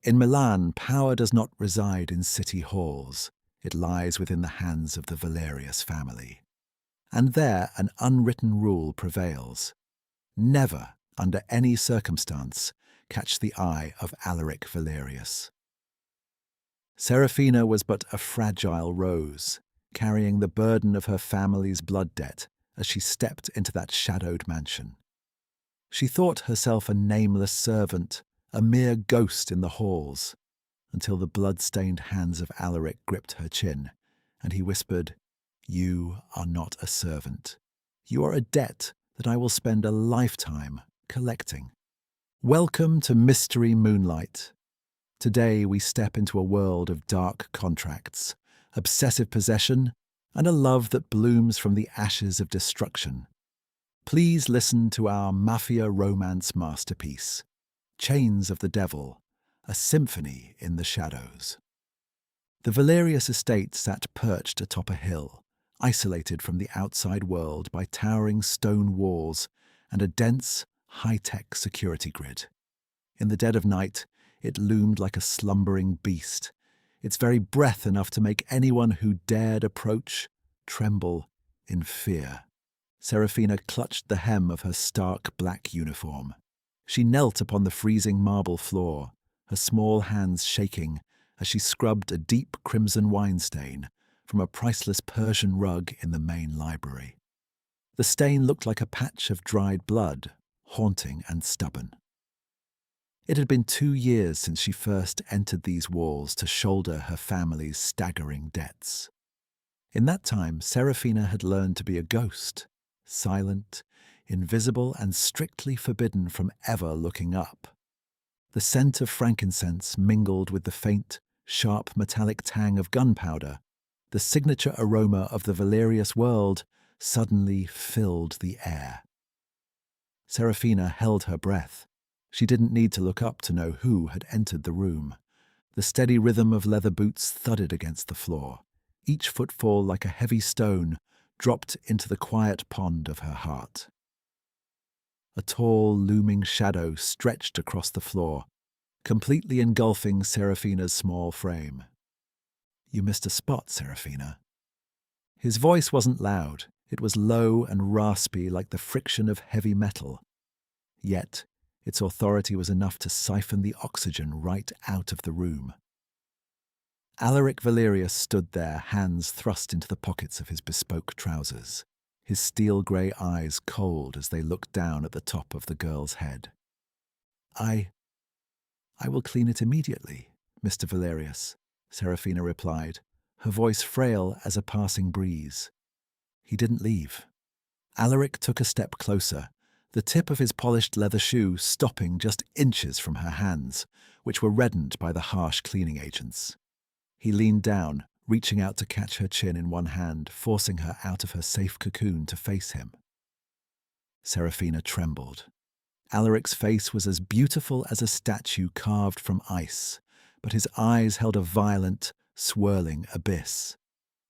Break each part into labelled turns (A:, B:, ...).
A: In Milan, power does not reside in city halls. It lies within the hands of the Valerius family. And there an unwritten rule prevails. Never, under any circumstance, catch the eye of Alaric Valerius. Seraphina was but a fragile rose, carrying the burden of her family's blood debt as she stepped into that shadowed mansion. She thought herself a nameless servant, a mere ghost in the halls, until the blood-stained hands of Alaric gripped her chin, and he whispered, "You are not a servant. You are a debt that I will spend a lifetime collecting." Welcome to Mystery Moonlight. Today we step into a world of dark contracts, obsessive possession, and a love that blooms from the ashes of destruction. Please listen to our Mafia romance masterpiece, Chains of the Devil, a symphony in the shadows. The Valerius estate sat perched atop a hill, isolated from the outside world by towering stone walls and a dense, high-tech security grid. In the dead of night, it loomed like a slumbering beast, its very breath enough to make anyone who dared approach tremble in fear. Seraphina clutched the hem of her stark black uniform. She knelt upon the freezing marble floor, her small hands shaking as she scrubbed a deep crimson wine stain from a priceless Persian rug in the main library. The stain looked like a patch of dried blood, haunting and stubborn. It had been 2 years since she first entered these walls to shoulder her family's staggering debts. In that time, Seraphina had learned to be a ghost, silent, invisible, and strictly forbidden from ever looking up. The scent of frankincense mingled with the faint, sharp metallic tang of gunpowder, the signature aroma of the Valerius world, suddenly filled the air. Seraphina held her breath. She didn't need to look up to know who had entered the room. The steady rhythm of leather boots thudded against the floor, each footfall like a heavy stone dropped into the quiet pond of her heart. A tall, looming shadow stretched across the floor, completely engulfing Seraphina's small frame. "You missed a spot, Seraphina." His voice wasn't loud. It was low and raspy like the friction of heavy metal. Yet, its authority was enough to siphon the oxygen right out of the room. Alaric Valerius stood there, hands thrust into the pockets of his bespoke trousers, his steel-grey eyes cold as they looked down at the top of the girl's head. I will clean it immediately, Mr. Valerius," Seraphina replied, her voice frail as a passing breeze. He didn't leave. Alaric took a step closer, the tip of his polished leather shoe stopping just inches from her hands, which were reddened by the harsh cleaning agents. He leaned down, reaching out to catch her chin in one hand, forcing her out of her safe cocoon to face him. Seraphina trembled. Alaric's face was as beautiful as a statue carved from ice, but his eyes held a violent, swirling abyss.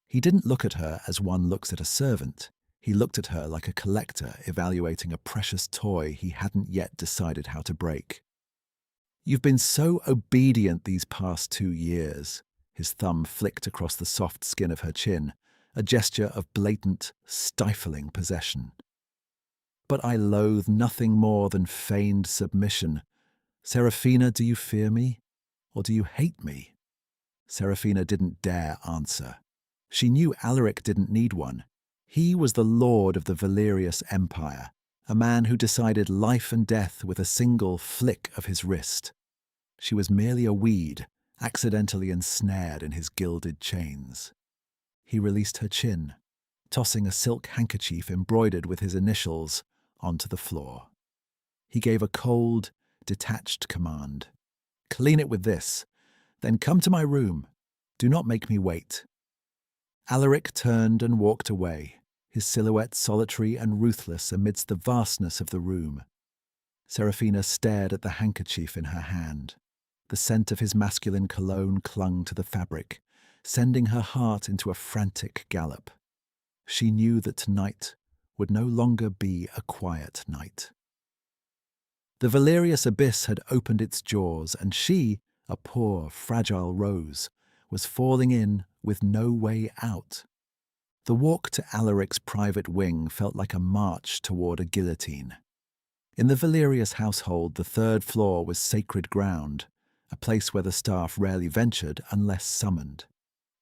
A: He didn't look at her as one looks at a servant. He looked at her like a collector evaluating a precious toy he hadn't yet decided how to break. "You've been so obedient these past 2 years." His thumb flicked across the soft skin of her chin, a gesture of blatant, stifling possession. "But I loathe nothing more than feigned submission. Seraphina, do you fear me? Or do you hate me?" Seraphina didn't dare answer. She knew Alaric didn't need one. He was the lord of the Valerius Empire, a man who decided life and death with a single flick of his wrist. She was merely a weed, accidentally ensnared in his gilded chains. He released her chin, tossing a silk handkerchief embroidered with his initials onto the floor. He gave a cold, detached command. "Clean it with this. Then come to my room. Do not make me wait." Alaric turned and walked away, his silhouette solitary and ruthless amidst the vastness of the room. Seraphina stared at the handkerchief in her hand. The scent of his masculine cologne clung to the fabric, sending her heart into a frantic gallop. She knew that tonight would no longer be a quiet night. The Valerius abyss had opened its jaws, and she, a poor, fragile rose, was falling in with no way out. The walk to Alaric's private wing felt like a march toward a guillotine. In the Valerius household, the third floor was sacred ground, a place where the staff rarely ventured unless summoned.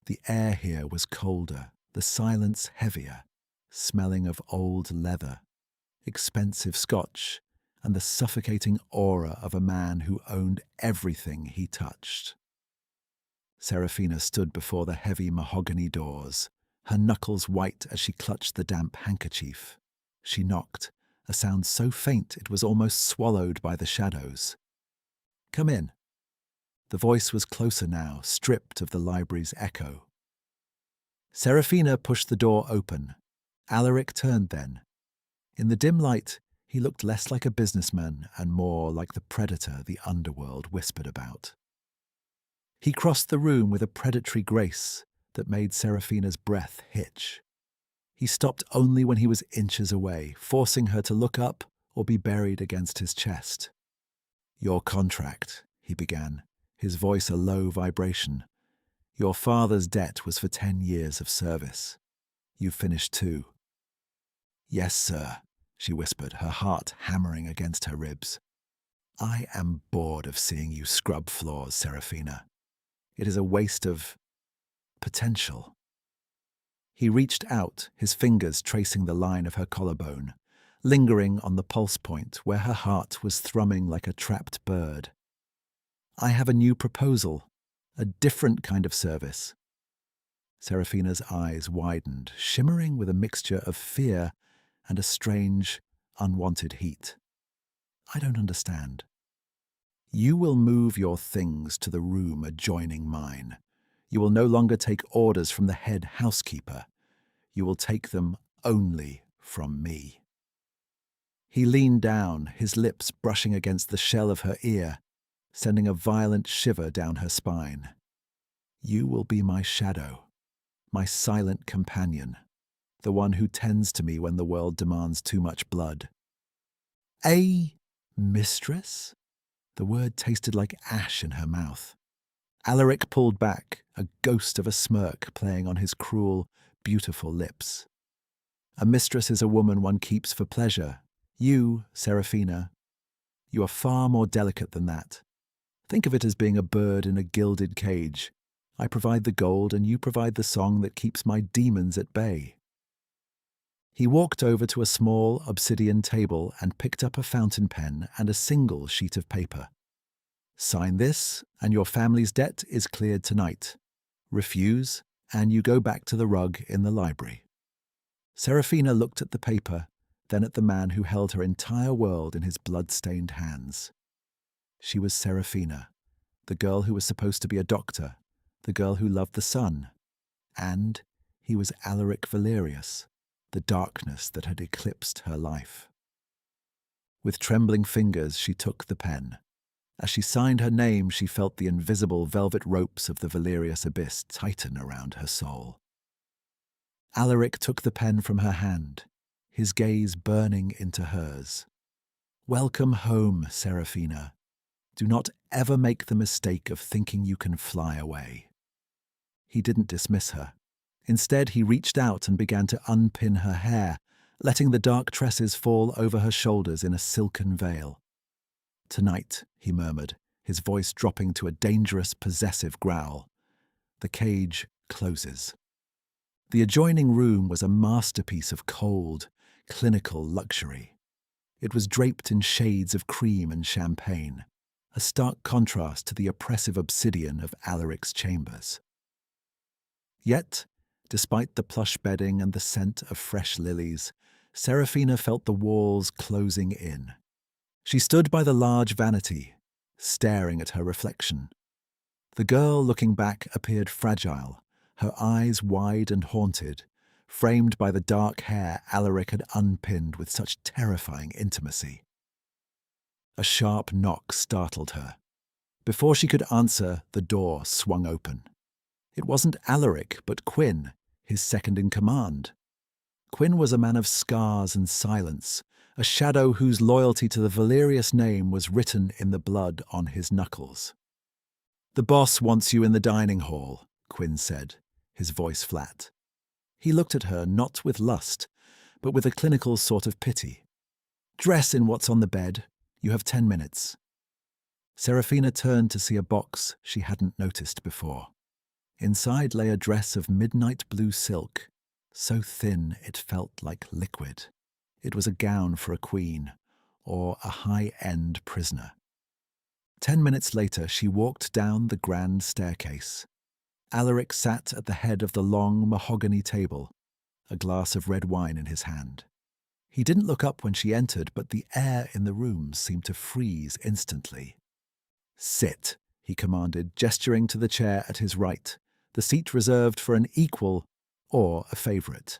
A: The air here was colder, the silence heavier, smelling of old leather, expensive scotch, and the suffocating aura of a man who owned everything he touched. Seraphina stood before the heavy mahogany doors, her knuckles white as she clutched the damp handkerchief. She knocked, a sound so faint it was almost swallowed by the shadows. "Come in." The voice was closer now, stripped of the library's echo. Seraphina pushed the door open. Alaric turned then. In the dim light, he looked less like a businessman and more like the predator the underworld whispered about. He crossed the room with a predatory grace that made Seraphina's breath hitch. He stopped only when he was inches away, forcing her to look up or be buried against his chest. "Your contract," he began, his voice a low vibration. "Your father's debt was for 10 years of service. You've finished 2. "Yes, sir," she whispered, her heart hammering against her ribs. "I am bored of seeing you scrub floors, Seraphina. It is a waste of potential." He reached out, his fingers tracing the line of her collarbone, lingering on the pulse point where her heart was thrumming like a trapped bird. "I have a new proposal, a different kind of service." Seraphina's eyes widened, shimmering with a mixture of fear and a strange, unwanted heat. "I don't understand." "You will move your things to the room adjoining mine. You will no longer take orders from the head housekeeper. You will take them only from me." He leaned down, his lips brushing against the shell of her ear, sending a violent shiver down her spine. "You will be my shadow, my silent companion, the one who tends to me when the world demands too much blood." "A mistress?" The word tasted like ash in her mouth. Alaric pulled back, a ghost of a smirk playing on his cruel, beautiful lips. "A mistress is a woman one keeps for pleasure. You, Seraphina, you are far more delicate than that. Think of it as being a bird in a gilded cage. I provide the gold and you provide the song that keeps my demons at bay." He walked over to a small obsidian table and picked up a fountain pen and a single sheet of paper. "Sign this, and your family's debt is cleared tonight. Refuse, and you go back to the rug in the library." Seraphina looked at the paper, then at the man who held her entire world in his blood-stained hands. She was Seraphina, the girl who was supposed to be a doctor, the girl who loved the sun. And he was Alaric Valerius, the darkness that had eclipsed her life. With trembling fingers, she took the pen. As she signed her name, she felt the invisible velvet ropes of the Valerius abyss tighten around her soul. Alaric took the pen from her hand, his gaze burning into hers. "Welcome home, Seraphina. Do not ever make the mistake of thinking you can fly away." He didn't dismiss her. Instead, he reached out and began to unpin her hair, letting the dark tresses fall over her shoulders in a silken veil. "Tonight," he murmured, his voice dropping to a dangerous, possessive growl, "the cage closes." The adjoining room was a masterpiece of cold, clinical luxury. It was draped in shades of cream and champagne, a stark contrast to the oppressive obsidian of Alaric's chambers. Yet, despite the plush bedding and the scent of fresh lilies, Seraphina felt the walls closing in. She stood by the large vanity, staring at her reflection. The girl looking back appeared fragile, her eyes wide and haunted, framed by the dark hair Alaric had unpinned with such terrifying intimacy. A sharp knock startled her. Before she could answer, the door swung open. It wasn't Alaric, but Quinn, his second-in-command. Quinn was a man of scars and silence, a shadow whose loyalty to the Valerius name was written in the blood on his knuckles. "The boss wants you in the dining hall," Quinn said, his voice flat. He looked at her not with lust, but with a clinical sort of pity. "Dress in what's on the bed. You have 10 minutes." Seraphina turned to see a box she hadn't noticed before. Inside lay a dress of midnight blue silk, so thin it felt like liquid. It was a gown for a queen, or a high-end prisoner. 10 minutes later, she walked down the grand staircase. Alaric sat at the head of the long mahogany table, a glass of red wine in his hand. He didn't look up when she entered, but the air in the room seemed to freeze instantly. "Sit," he commanded, gesturing to the chair at his right, the seat reserved for an equal or a favourite.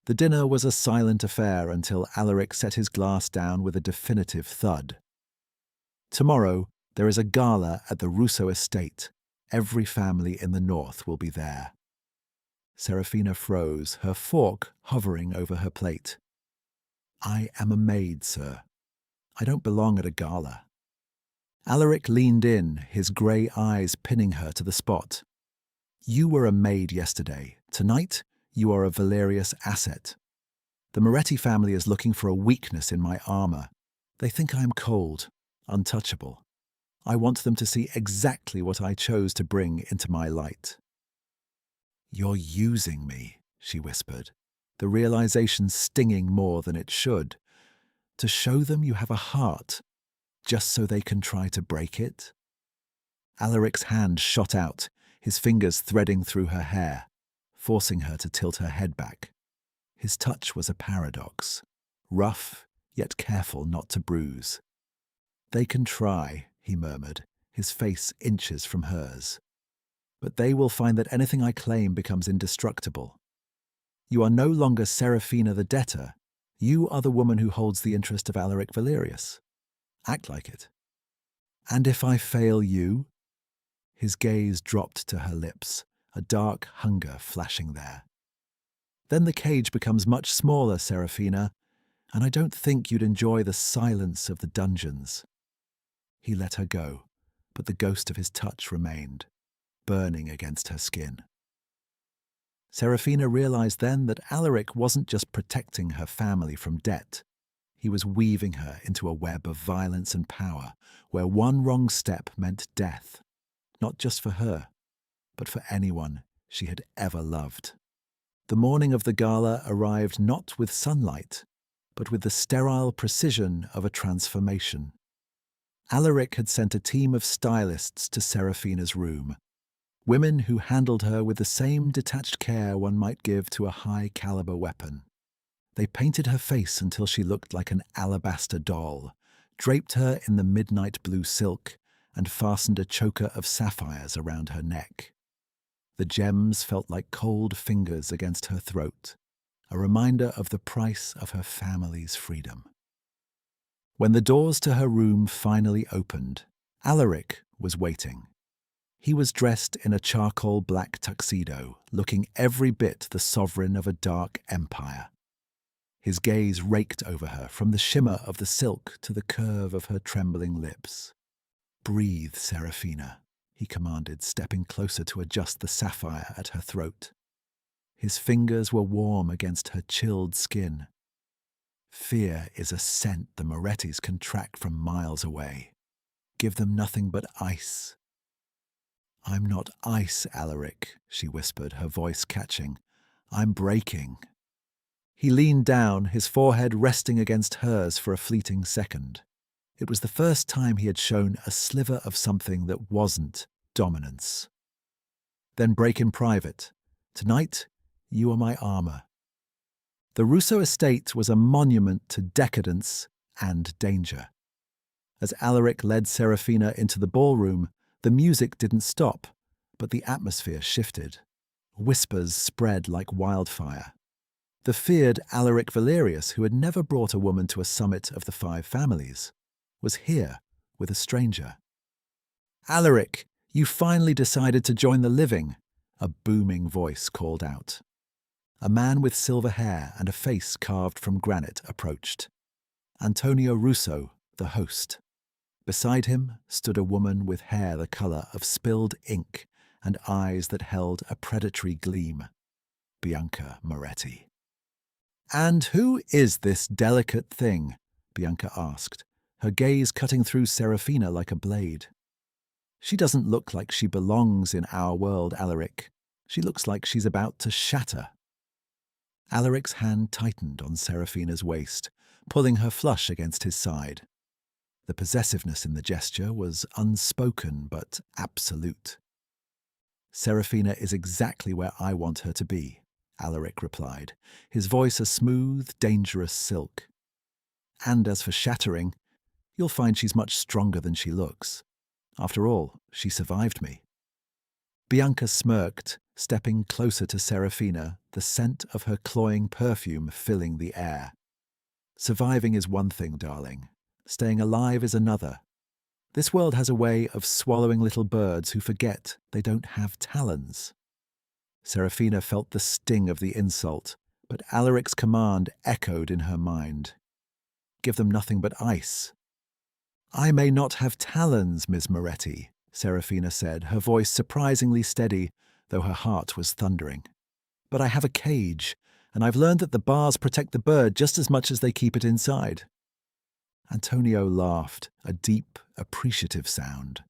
A: The dinner was a silent affair until Alaric set his glass down with a definitive thud. "Tomorrow there is a gala at the Russo estate. Every family in the north will be there." Seraphina froze, her fork hovering over her plate. "I am a maid, sir. I don't belong at a gala." Alaric leaned in, his grey eyes pinning her to the spot. "You were a maid yesterday. Tonight, you are a Valerius asset. The Moretti family is looking for a weakness in my armour. They think I am cold, untouchable. I want them to see exactly what I chose to bring into my light." "You're using me," she whispered, the realization stinging more than it should. "To show them you have a heart, just so they can try to break it?" Alaric's hand shot out, his fingers threading through her hair, forcing her to tilt her head back. His touch was a paradox, rough yet careful not to bruise. "They can try," he murmured, his face inches from hers. "But they will find that anything I claim becomes indestructible. You are no longer Seraphina the debtor. You are the woman who holds the interest of Alaric Valerius. Act like it." "And if I fail you?" His gaze dropped to her lips, a dark hunger flashing there. "Then the cage becomes much smaller, Seraphina, and I don't think you'd enjoy the silence of the dungeons." He let her go, but the ghost of his touch remained, burning against her skin. Seraphina realized then that Alaric wasn't just protecting her family from debt. He was weaving her into a web of violence and power, where one wrong step meant death, not just for her, but for anyone she had ever loved. The morning of the gala arrived not with sunlight, but with the sterile precision of a transformation. Alaric had sent a team of stylists to Seraphina's room, women who handled her with the same detached care one might give to a high-caliber weapon. They painted her face until she looked like an alabaster doll, draped her in the midnight blue silk, and fastened a choker of sapphires around her neck. The gems felt like cold fingers against her throat, a reminder of the price of her family's freedom. When the doors to her room finally opened, Alaric was waiting. He was dressed in a charcoal black tuxedo, looking every bit the sovereign of a dark empire. His gaze raked over her, from the shimmer of the silk to the curve of her trembling lips. "Breathe, Seraphina," he commanded, stepping closer to adjust the sapphire at her throat. His fingers were warm against her chilled skin. "Fear is a scent the Morettis can track from miles away. Give them nothing but ice." "I'm not ice, Alaric," she whispered, her voice catching. "I'm breaking." He leaned down, his forehead resting against hers for a fleeting second. It was the first time he had shown a sliver of something that wasn't dominance. "Then break in private. Tonight, you are my armor." The Russo estate was a monument to decadence and danger. As Alaric led Seraphina into the ballroom, the music didn't stop, but the atmosphere shifted. Whispers spread like wildfire. The feared Alaric Valerius, who had never brought a woman to a summit of the 5 families, was here with a stranger. "Alaric, you finally decided to join the living," a booming voice called out. A man with silver hair and a face carved from granite approached. Antonio Russo, the host. Beside him stood a woman with hair the color of spilled ink and eyes that held a predatory gleam. Bianca Moretti. "And who is this delicate thing?" Bianca asked, her gaze cutting through Seraphina like a blade. "She doesn't look like she belongs in our world, Alaric. She looks like she's about to shatter." Alaric's hand tightened on Seraphina's waist, pulling her flush against his side. The possessiveness in the gesture was unspoken but absolute. "Seraphina is exactly where I want her to be," Alaric replied, his voice a smooth, dangerous silk. "And as for shattering, you'll find she's much stronger than she looks. After all, she survived me." Bianca smirked, stepping closer to Seraphina, the scent of her cloying perfume filling the air. "Surviving is one thing, darling. Staying alive is another. This world has a way of swallowing little birds who forget they don't have talons." Seraphina felt the sting of the insult, but Alaric's command echoed in her mind. "Give them nothing but ice." "I may not have talons, Miss Moretti," Seraphina said, her voice surprisingly steady, though her heart was thundering. "But I have a cage, and I've learned that the bars protect the bird just as much as they keep it inside." Antonio laughed, a deep, appreciative sound.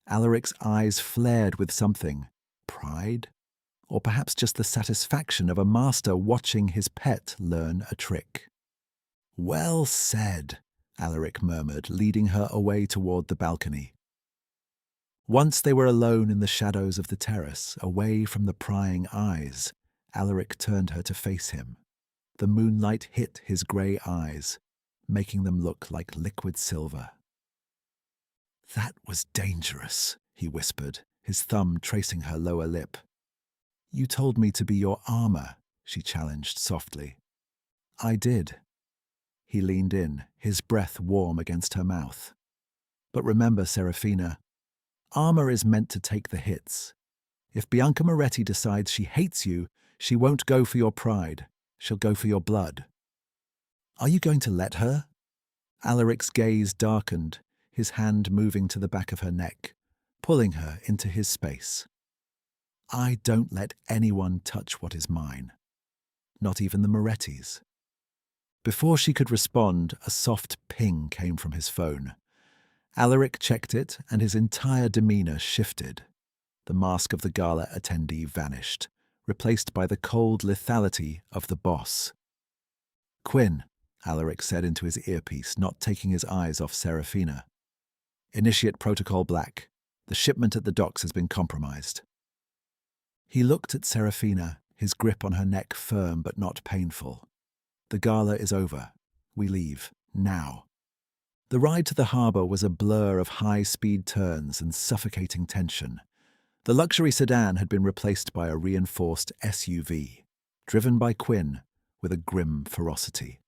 A: Alaric's eyes flared with something. Pride? Or perhaps just the satisfaction of a master watching his pet learn a trick. "Well said," Alaric murmured, leading her away toward the balcony. Once they were alone in the shadows of the terrace, away from the prying eyes, Alaric turned her to face him. The moonlight hit his grey eyes, making them look like liquid silver. "That was dangerous," he whispered, his thumb tracing her lower lip. "You told me to be your armor," she challenged softly. "I did." He leaned in, his breath warm against her mouth. "But remember, Seraphina, armor is meant to take the hits. If Bianca Moretti decides she hates you, she won't go for your pride. She'll go for your blood." "Are you going to let her?" Alaric's gaze darkened, his hand moving to the back of her neck, pulling her into his space. "I don't let anyone touch what is mine. Not even the Morettis." Before she could respond, a soft ping came from his phone. Alaric checked it, and his entire demeanor shifted. The mask of the gala attendee vanished, replaced by the cold lethality of the boss. "Quinn," Alaric said into his earpiece, not taking his eyes off Seraphina. "Initiate Protocol Black. The shipment at the docks has been compromised." He looked at Seraphina, his grip on her neck firm but not painful. "The gala is over. We leave. Now." The ride to the harbour was a blur of high-speed turns and suffocating tension. The luxury sedan had been replaced by a reinforced SUV, driven by Quinn with a grim ferocity.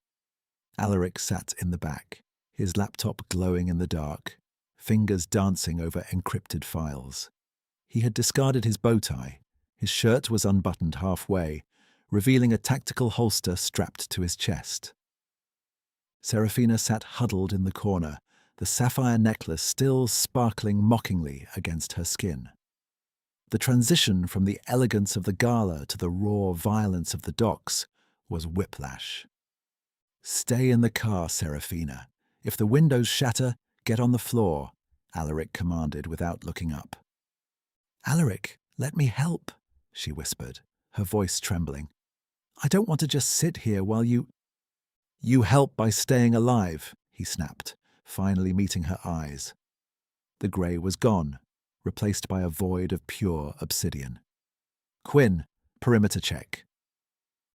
A: Alaric sat in the back, his laptop glowing in the dark, fingers dancing over encrypted files. He had discarded his bow tie. His shirt was unbuttoned halfway, revealing a tactical holster strapped to his chest. Seraphina sat huddled in the corner, the sapphire necklace still sparkling mockingly against her skin. The transition from the elegance of the gala to the raw violence of the docks was whiplash. "Stay in the car, Seraphina. If the windows shatter, get on the floor," Alaric commanded without looking up. "Alaric, let me help," she whispered, her voice trembling. "I don't want to just sit here while you—" "You help by staying alive," he snapped, finally meeting her eyes. The grey was gone, replaced by a void of pure obsidian. "Quinn, perimeter check."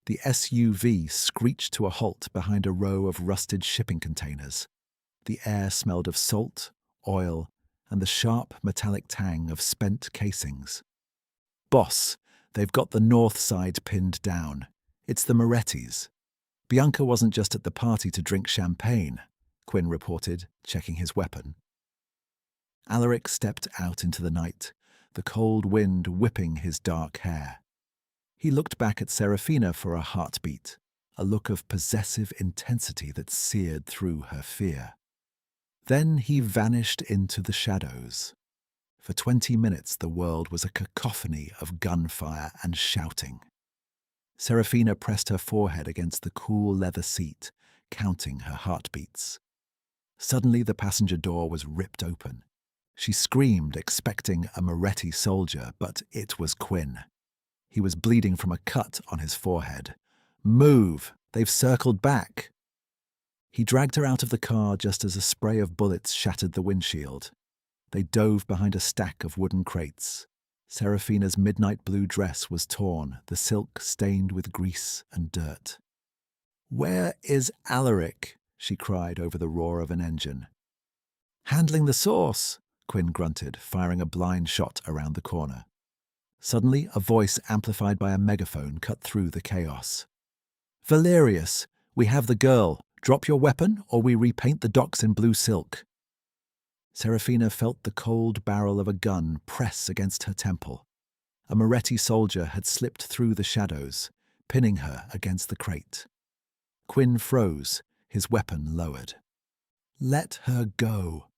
A: The SUV screeched to a halt behind a row of rusted shipping containers. The air smelled of salt, oil, and the sharp metallic tang of spent casings. "Boss, they've got the north side pinned down. It's the Morettis." "Bianca wasn't just at the party to drink champagne," Quinn reported, checking his weapon. Alaric stepped out into the night, the cold wind whipping his dark hair. He looked back at Seraphina for a heartbeat, a look of possessive intensity that seared through her fear. Then he vanished into the shadows. For 20 minutes the world was a cacophony of gunfire and shouting. Seraphina pressed her forehead against the cool leather seat, counting her heartbeats. Suddenly the passenger door was ripped open. She screamed, expecting a Moretti soldier, but it was Quinn. He was bleeding from a cut on his forehead. "Move! They've circled back!" He dragged her out of the car just as a spray of bullets shattered the windshield. They dove behind a stack of wooden crates. Seraphina's midnight blue dress was torn, the silk stained with grease and dirt. "Where is Alaric?" she cried over the roar of an engine. "Handling the sauce," Quinn grunted, firing a blind shot around the corner. Suddenly, a voice amplified by a megaphone cut through the chaos. "Valerius, we have the girl. Drop your weapon or we repaint the docks in blue silk." Seraphina felt the cold barrel of a gun press against her temple. A Moretti soldier had slipped through the shadows, pinning her against the crate. Quinn froze, his weapon lowered. "Let her go."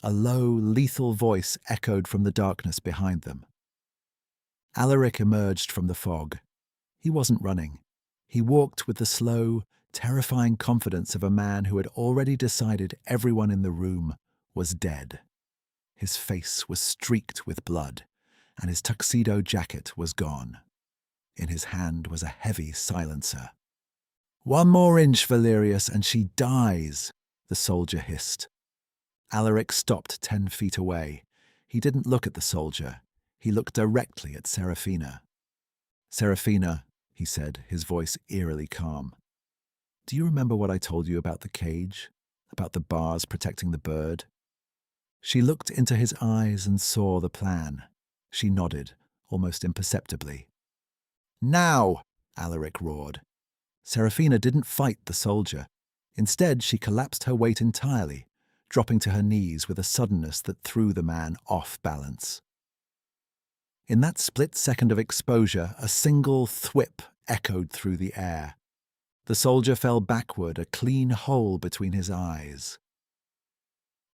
A: A low, lethal voice echoed from the darkness behind them. Alaric emerged from the fog. He wasn't running. He walked with the slow, terrifying confidence of a man who had already decided everyone in the room was dead. His face was streaked with blood, and his tuxedo jacket was gone. In his hand was a heavy silencer. "One more inch, Valerius, and she dies," the soldier hissed. Alaric stopped 10 feet away. He didn't look at the soldier. He looked directly at Seraphina. "Seraphina," he said, his voice eerily calm. "Do you remember what I told you about the cage? About the bars protecting the bird?" She looked into his eyes and saw the plan. She nodded, almost imperceptibly. "Now!" Alaric roared. Seraphina didn't fight the soldier. Instead, she collapsed her weight entirely, dropping to her knees with a suddenness that threw the man off balance. In that split second of exposure, a single thwip echoed through the air. The soldier fell backward, a clean hole between his eyes.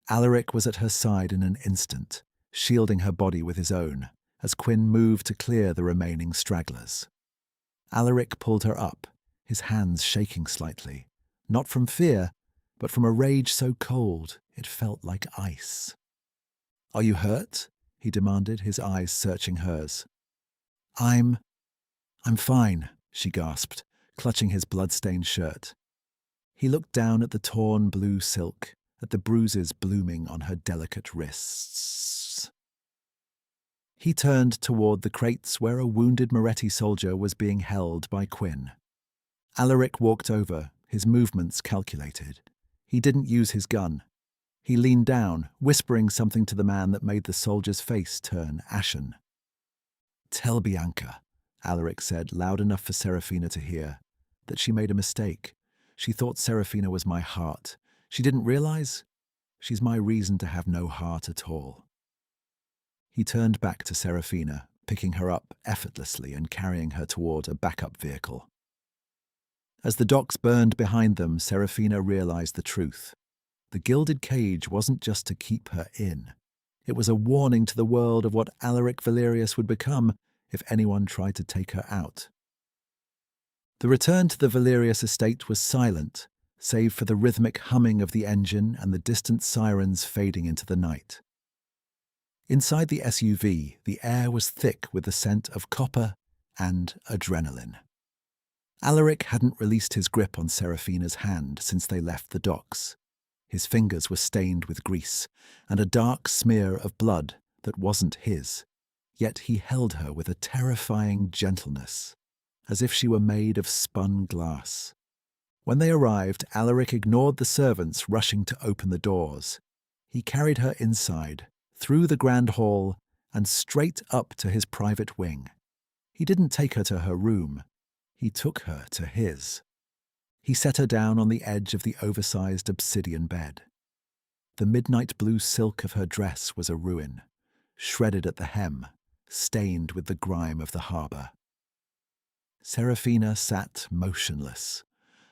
A: Alaric was at her side in an instant, shielding her body with his own, as Quinn moved to clear the remaining stragglers. Alaric pulled her up, his hands shaking slightly, not from fear, but from a rage so cold it felt like ice. "Are you hurt?" he demanded, his eyes searching hers. I'm fine," she gasped, clutching his blood-stained shirt. He looked down at the torn blue silk, at the bruises blooming on her delicate wrists. He turned toward the crates where a wounded Moretti soldier was being held by Quinn. Alaric walked over, his movements calculated. He didn't use his gun. He leaned down, whispering something to the man that made the soldier's face turn ashen. "Tell Bianca," Alaric said, loud enough for Seraphina to hear, "that she made a mistake. She thought Seraphina was my heart. She didn't realize she's my reason to have no heart at all." He turned back to Seraphina, picking her up effortlessly and carrying her toward a backup vehicle. As the docks burned behind them, Seraphina realized the truth. The gilded cage wasn't just to keep her in. It was a warning to the world of what Alaric Valerius would become if anyone tried to take her out. The return to the Valerius estate was silent, save for the rhythmic humming of the engine and the distant sirens fading into the night. Inside the SUV, the air was thick with the scent of copper and adrenaline. Alaric hadn't released his grip on Seraphina's hand since they left the docks. His fingers were stained with grease and a dark smear of blood that wasn't his, yet he held her with a terrifying gentleness, as if she were made of spun glass. When they arrived, Alaric ignored the servants rushing to open the doors. He carried her inside, through the grand hall, and straight up to his private wing. He didn't take her to her room. He took her to his. He set her down on the edge of the oversized obsidian bed. The midnight blue silk of her dress was a ruin, shredded at the hem, stained with the grime of the harbour. Seraphina sat motionless,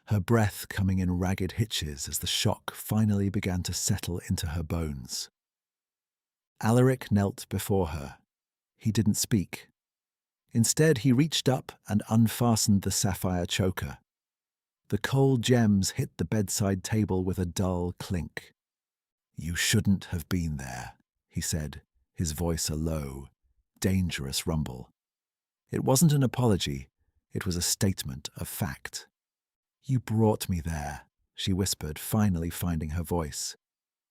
A: her breath coming in ragged hitches as the shock finally began to settle into her bones. Alaric knelt before her. He didn't speak. Instead, he reached up and unfastened the sapphire choker. The cold gems hit the bedside table with a dull clink. "You shouldn't have been there," he said, his voice a low, dangerous rumble. It wasn't an apology, it was a statement of fact. "You brought me there," she whispered, finally finding her voice.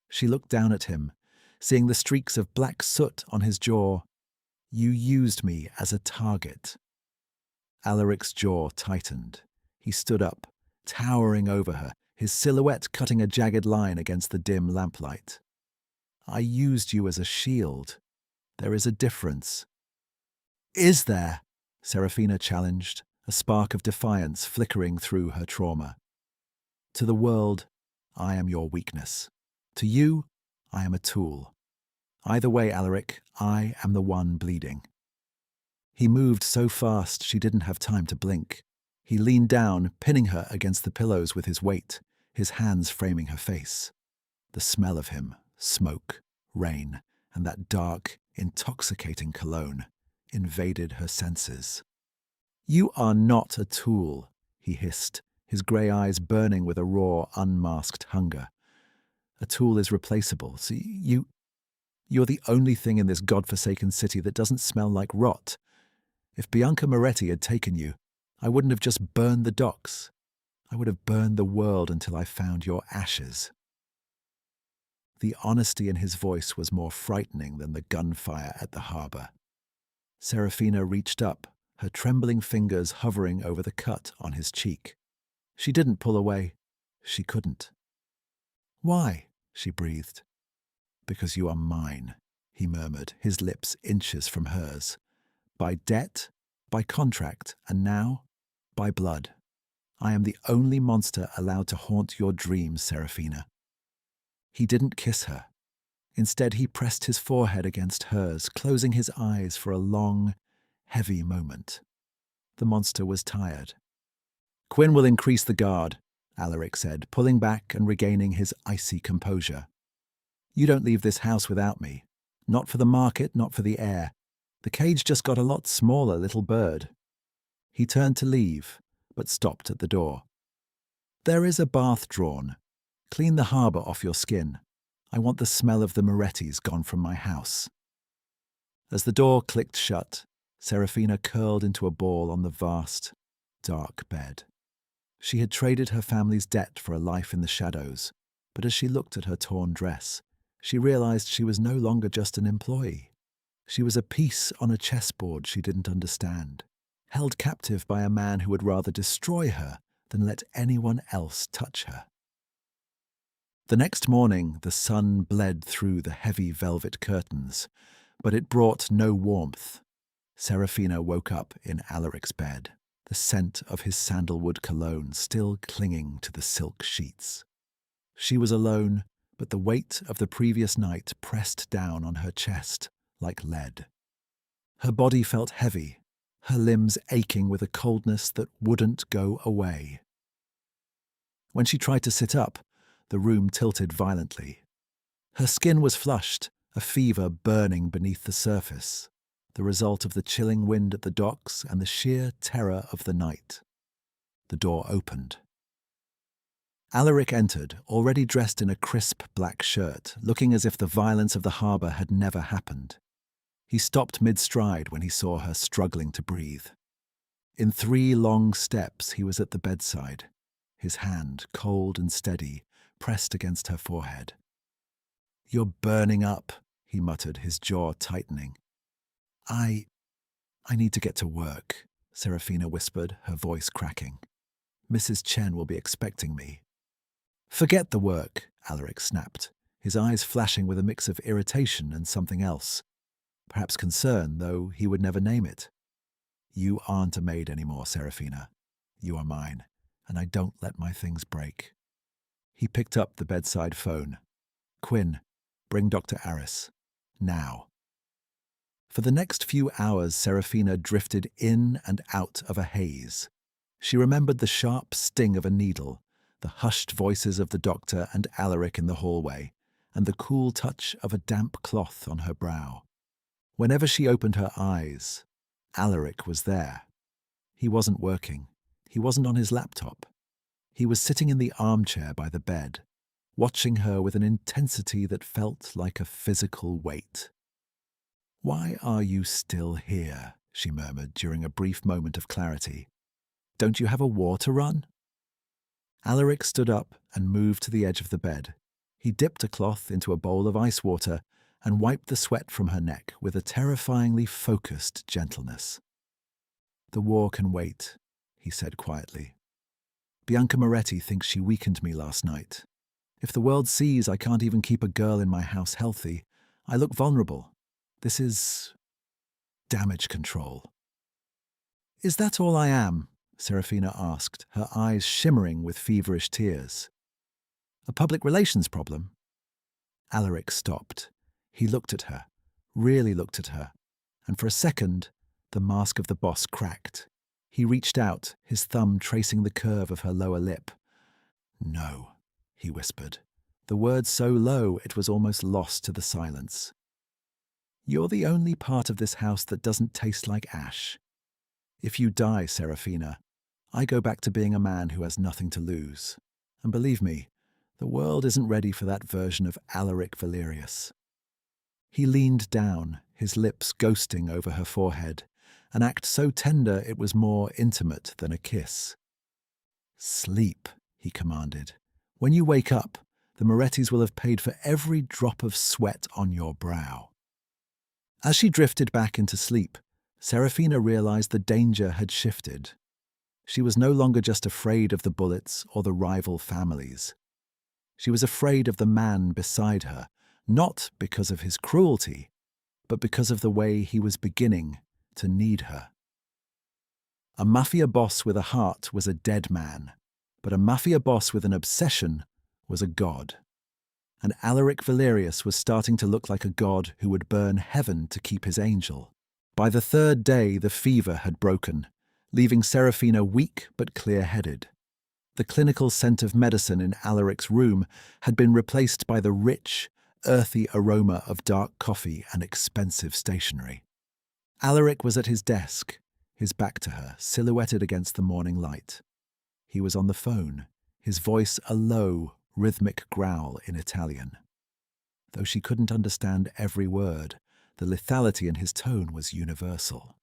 A: She looked down at him, seeing the streaks of black soot on his jaw. "You used me as a target." Alaric's jaw tightened. He stood up, towering over her, his silhouette cutting a jagged line against the dim lamplight. "I used you as a shield. There is a difference." "Is there?" Seraphina challenged, a spark of defiance flickering through her trauma. "To the world, I am your weakness. To you, I am a tool. Either way, Alaric, I am the one bleeding." He moved so fast she didn't have time to blink. He leaned down, pinning her against the pillows with his weight, his hands framing her face. The smell of him, smoke, rain, and that dark, intoxicating cologne, invaded her senses. "You are not a tool," he hissed, his grey eyes burning with a raw, unmasked hunger. "A tool is replaceable, so you're the only thing in this godforsaken city that doesn't smell like rot. If Bianca Moretti had taken you, I wouldn't have just burned the docks. I would have burned the world until I found your ashes." The honesty in his voice was more frightening than the gunfire at the harbour. Seraphina reached up, her trembling fingers hovering over the cut on his cheek. She didn't pull away. She couldn't. "Why?" she breathed. "Because you are mine," he murmured, his lips inches from hers. "By debt, by contract, and now, by blood. I am the only monster allowed to haunt your dreams, Seraphina." He didn't kiss her. Instead, he pressed his forehead against hers, closing his eyes for a long, heavy moment. The monster was tired. "Quinn will increase the guard," Alaric said, pulling back and regaining his icy composure. "You don't leave this house without me. Not for the market, not for the air. The cage just got a lot smaller, little bird." He turned to leave, but stopped at the door. "There is a bath drawn. Clean the harbour off your skin. I want the smell of the Morettis gone from my house." As the door clicked shut, Seraphina curled into a ball on the vast, dark bed. She had traded her family's debt for a life in the shadows, but as she looked at her torn dress, she realized she was no longer just an employee. She was a piece on a chessboard she didn't understand, held captive by a man who would rather destroy her than let anyone else touch her. The next morning, the sun bled through the heavy velvet curtains, but it brought no warmth. Seraphina woke up in Alaric's bed, the scent of his sandalwood cologne still clinging to the silk sheets. She was alone, but the weight of the previous night pressed down on her chest like lead. Her body felt heavy, her limbs aching with a coldness that wouldn't go away. When she tried to sit up, the room tilted violently. Her skin was flushed, a fever burning beneath the surface, the result of the chilling wind at the docks and the sheer terror of the night. The door opened. Alaric entered, already dressed in a crisp black shirt, looking as if the violence of the harbour had never happened. He stopped mid-stride when he saw her struggling to breathe. In 3 long steps he was at the bedside, his hand, cold and steady, pressed against her forehead. "You're burning up," he muttered, his jaw tightening. I need to get to work," Seraphina whispered, her voice cracking. "Mrs. Chen will be expecting me." "Forget the work," Alaric snapped, his eyes flashing with a mix of irritation and something else. Perhaps concern, though he would never name it. "You aren't a maid anymore, Seraphina. You are mine, and I don't let my things break." He picked up the bedside phone. "Quinn, bring Dr. Aris. Now." For the next few hours, Seraphina drifted in and out of a haze. She remembered the sharp sting of a needle, the hushed voices of the doctor and Alaric in the hallway, and the cool touch of a damp cloth on her brow. Whenever she opened her eyes, Alaric was there. He wasn't working. He wasn't on his laptop. He was sitting in the armchair by the bed, watching her with an intensity that felt like a physical weight. "Why are you still here?" she murmured during a brief moment of clarity. "Don't you have a war to run?" Alaric stood up and moved to the edge of the bed. He dipped a cloth into a bowl of ice water and wiped the sweat from her neck with a terrifyingly focused gentleness. "The war can wait," he said quietly. "Bianca Moretti thinks she weakened me last night. If the world sees I can't even keep a girl in my house healthy, I look vulnerable. This is damage control." "Is that all I am?" Seraphina asked, her eyes shimmering with feverish tears. "A public relations problem?" Alaric stopped. He looked at her, really looked at her, and for a second, the mask of the boss cracked. He reached out, his thumb tracing the curve of her lower lip. "No," he whispered, the word so low it was almost lost to the silence. "You're the only part of this house that doesn't taste like ash. If you die, Seraphina, I go back to being a man who has nothing to lose. And believe me, the world isn't ready for that version of Alaric Valerius." He leaned down, his lips ghosting over her forehead, an act so tender it was more intimate than a kiss. "Sleep," he commanded. "When you wake up, the Morettis will have paid for every drop of sweat on your brow." As she drifted back into sleep, Seraphina realized the danger had shifted. She was no longer just afraid of the bullets or the rival families. She was afraid of the man beside her, not because of his cruelty, but because of the way he was beginning to need her. A mafia boss with a heart was a dead man, but a mafia boss with an obsession was a god. And Alaric Valerius was starting to look like a god who would burn heaven to keep his angel. By the third day, the fever had broken, leaving Seraphina weak but clear-headed. The clinical scent of medicine in Alaric's room had been replaced by the rich, earthy aroma of dark coffee and expensive stationery. Alaric was at his desk, his back to her, silhouetted against the morning light. He was on the phone, his voice a low, rhythmic growl in Italian. Though she couldn't understand every word, the lethality in his tone was universal.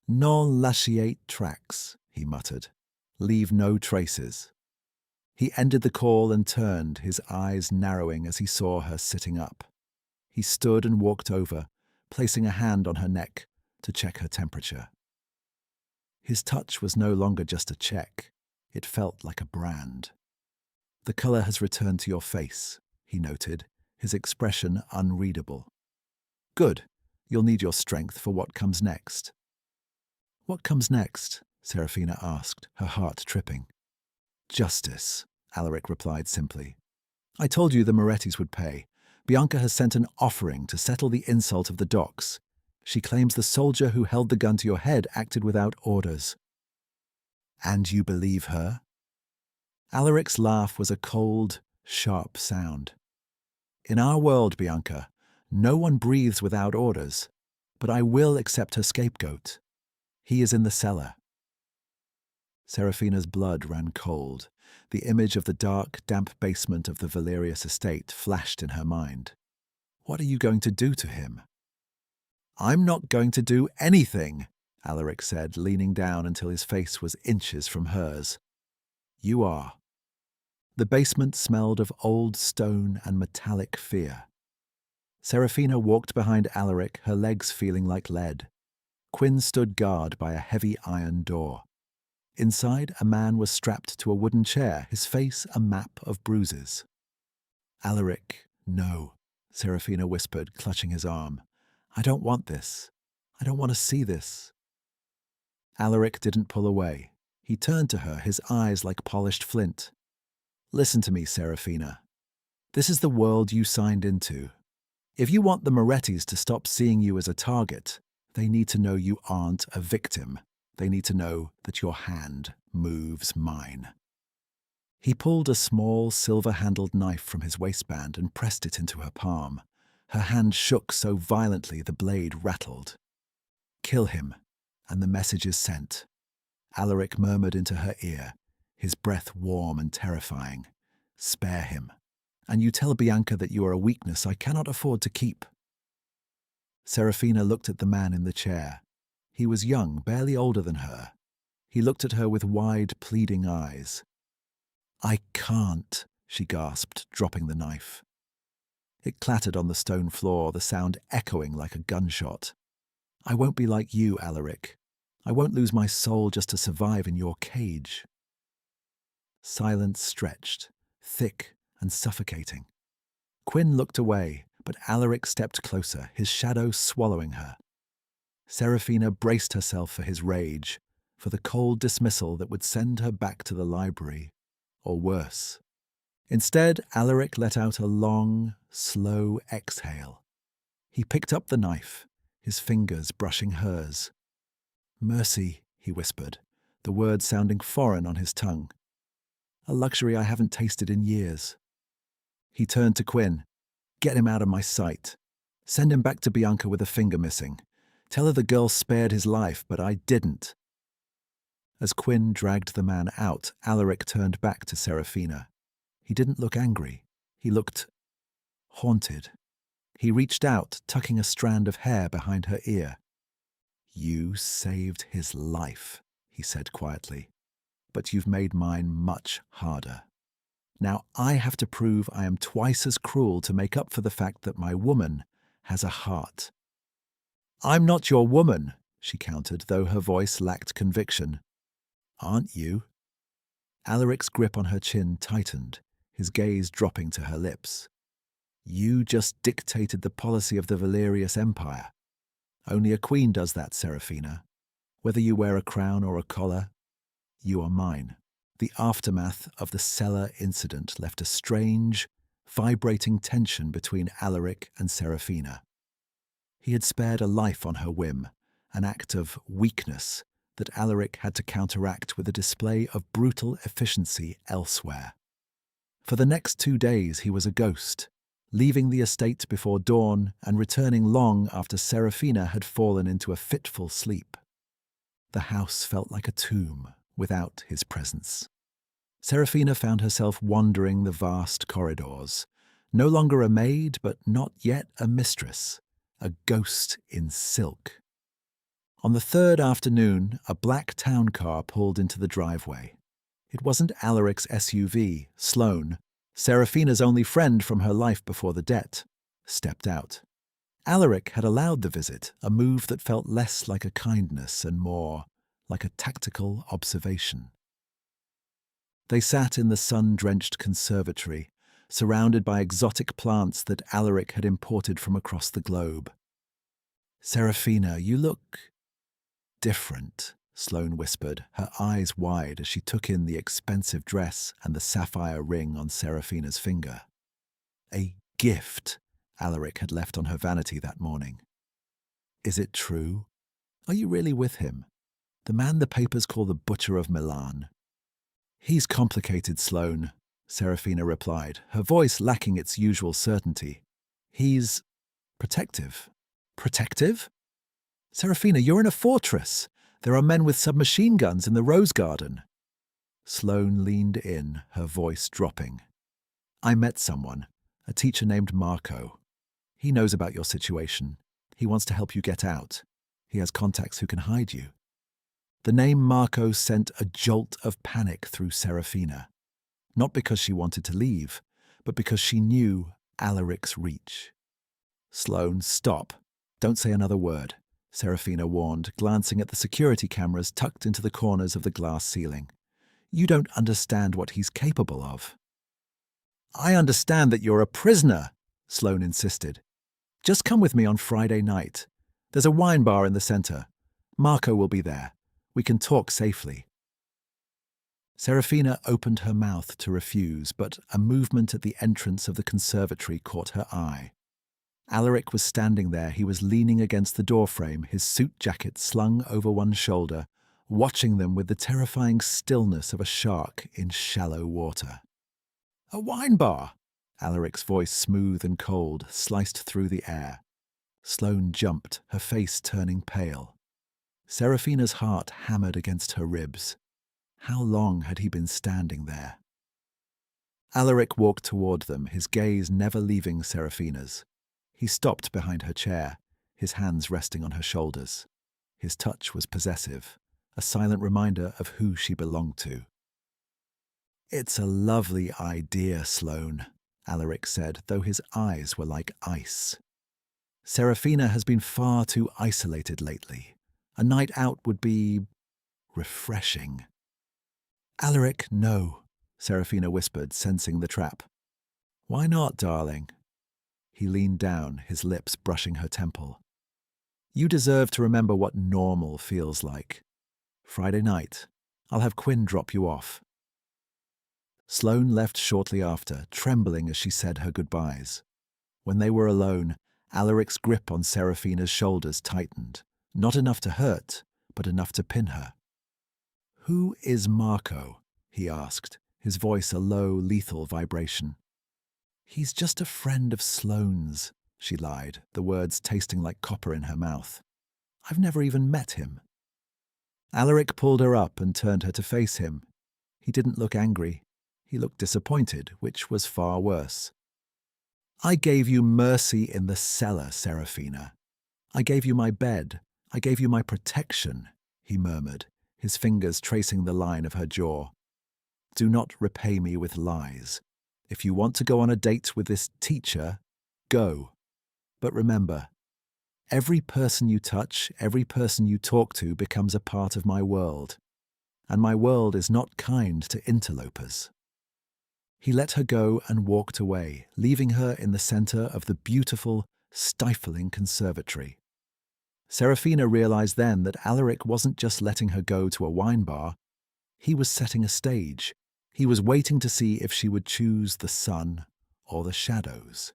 A: "Non lasciate tracks," he muttered. "Leave no traces." He ended the call and turned, his eyes narrowing as he saw her sitting up. He stood and walked over, placing a hand on her neck to check her temperature. His touch was no longer just a check. It felt like a brand. "The color has returned to your face," he noted, his expression unreadable. "Good. You'll need your strength for what comes next." "What comes next?" Seraphina asked, her heart tripping. "Justice," Alaric replied simply. "I told you the Morettis would pay. Bianca has sent an offering to settle the insult of the docks. She claims the soldier who held the gun to your head acted without orders." "And you believe her?" Alaric's laugh was a cold, sharp sound. "In our world, Bianca, no one breathes without orders, but I will accept her scapegoat. He is in the cellar." Seraphina's blood ran cold. The image of the dark, damp basement of the Valerius estate flashed in her mind. "What are you going to do to him?" "I'm not going to do anything," Alaric said, leaning down until his face was inches from hers. "You are." The basement smelled of old stone and metallic fear. Seraphina walked behind Alaric, her legs feeling like lead. Quinn stood guard by a heavy iron door. Inside, a man was strapped to a wooden chair, his face a map of bruises. "Alaric, no," Seraphina whispered, clutching his arm. "I don't want this. I don't want to see this." Alaric didn't pull away. He turned to her, his eyes like polished flint. "Listen to me, Seraphina. This is the world you signed into. If you want the Morettis to stop seeing you as a target, they need to know you aren't a victim. They need to know that your hand moves mine." He pulled a small, silver-handled knife from his waistband and pressed it into her palm. Her hand shook so violently the blade rattled. "Kill him, and the message is sent." Alaric murmured into her ear, his breath warm and terrifying. "Spare him, and you tell Bianca that you are a weakness I cannot afford to keep." Seraphina looked at the man in the chair. He was young, barely older than her. He looked at her with wide, pleading eyes. "I can't," she gasped, dropping the knife. It clattered on the stone floor, the sound echoing like a gunshot. "I won't be like you, Alaric. I won't lose my soul just to survive in your cage." Silence stretched, thick and suffocating. Quinn looked away, but Alaric stepped closer, his shadow swallowing her. Seraphina braced herself for his rage, for the cold dismissal that would send her back to the library, or worse. Instead, Alaric let out a long, slow exhale. He picked up the knife, his fingers brushing hers. "Mercy," he whispered, the words sounding foreign on his tongue. "A luxury I haven't tasted in years." He turned to Quinn. "Get him out of my sight. Send him back to Bianca with a finger missing. Tell her the girl spared his life, but I didn't." As Quinn dragged the man out, Alaric turned back to Seraphina. He didn't look angry. He looked haunted. He reached out, tucking a strand of hair behind her ear. "You saved his life," he said quietly, "but you've made mine much harder. Now I have to prove I am twice as cruel to make up for the fact that my woman has a heart." "I'm not your woman," she countered, though her voice lacked conviction. "Aren't you?" Alaric's grip on her chin tightened, his gaze dropping to her lips. "You just dictated the policy of the Valerius Empire. Only a queen does that, Seraphina. Whether you wear a crown or a collar, you are mine." The aftermath of the cellar incident left a strange, vibrating tension between Alaric and Seraphina. He had spared a life on her whim, an act of weakness that Alaric had to counteract with a display of brutal efficiency elsewhere. For the next 2 days he was a ghost, leaving the estate before dawn and returning long after Seraphina had fallen into a fitful sleep. The house felt like a tomb without his presence. Seraphina found herself wandering the vast corridors, no longer a maid, but not yet a mistress, a ghost in silk. On the third afternoon, a black town car pulled into the driveway. It wasn't Alaric's SUV. Sloane, Seraphina's only friend from her life before the debt, stepped out. Alaric had allowed the visit, a move that felt less like a kindness and more like a tactical observation. They sat in the sun-drenched conservatory, surrounded by exotic plants that Alaric had imported from across the globe. "Seraphina, you look different," Sloane whispered, her eyes wide as she took in the expensive dress and the sapphire ring on Seraphina's finger. A gift Alaric had left on her vanity that morning. "Is it true? Are you really with him? The man the papers call the Butcher of Milan?" "He's complicated, Sloane," Seraphina replied, her voice lacking its usual certainty. "He's protective." "Protective? Seraphina, you're in a fortress. There are men with submachine guns in the rose garden." Sloane leaned in, her voice dropping. "I met someone, a teacher named Marco. He knows about your situation. He wants to help you get out. He has contacts who can hide you." The name Marco sent a jolt of panic through Seraphina, not because she wanted to leave, but because she knew Alaric's reach. "Sloane, stop. Don't say another word," Seraphina warned, glancing at the security cameras tucked into the corners of the glass ceiling. "You don't understand what he's capable of." "I understand that you're a prisoner," Sloane insisted. "Just come with me on Friday night. There's a wine bar in the center. Marco will be there. We can talk safely." Seraphina opened her mouth to refuse, but a movement at the entrance of the conservatory caught her eye. Alaric was standing there. He was leaning against the doorframe, his suit jacket slung over one shoulder, watching them with the terrifying stillness of a shark in shallow water. "A wine bar!" Alaric's voice, smooth and cold, sliced through the air. Sloane jumped, her face turning pale. Seraphina's heart hammered against her ribs. How long had he been standing there? Alaric walked toward them, his gaze never leaving Seraphina's. He stopped behind her chair, his hands resting on her shoulders. His touch was possessive, a silent reminder of who she belonged to. "It's a lovely idea, Sloane," Alaric said, though his eyes were like ice. "Seraphina has been far too isolated lately. A night out would be refreshing." "Alaric, no," Seraphina whispered, sensing the trap. "Why not, darling?" He leaned down, his lips brushing her temple. "You deserve to remember what normal feels like. Friday night, I'll have Quinn drop you off." Sloane left shortly after, trembling as she said her goodbyes. When they were alone, Alaric's grip on Seraphina's shoulders tightened, not enough to hurt, but enough to pin her. "Who is Marco?" he asked, his voice a low, lethal vibration. "He's just a friend of Sloane's," she lied, the words tasting like copper in her mouth. "I've never even met him." Alaric pulled her up and turned her to face him. He didn't look angry. He looked disappointed, which was far worse. "I gave you mercy in the cellar, Seraphina. I gave you my bed. I gave you my protection," he murmured, his fingers tracing the line of her jaw. "Do not repay me with lies. If you want to go on a date with this teacher, go. But remember, every person you touch, every person you talk to becomes a part of my world. And my world is not kind to interlopers." He let her go and walked away, leaving her in the center of the beautiful, stifling conservatory. Seraphina realized then that Alaric wasn't just letting her go to a wine bar. He was setting a stage. He was waiting to see if she would choose the sun or the shadows.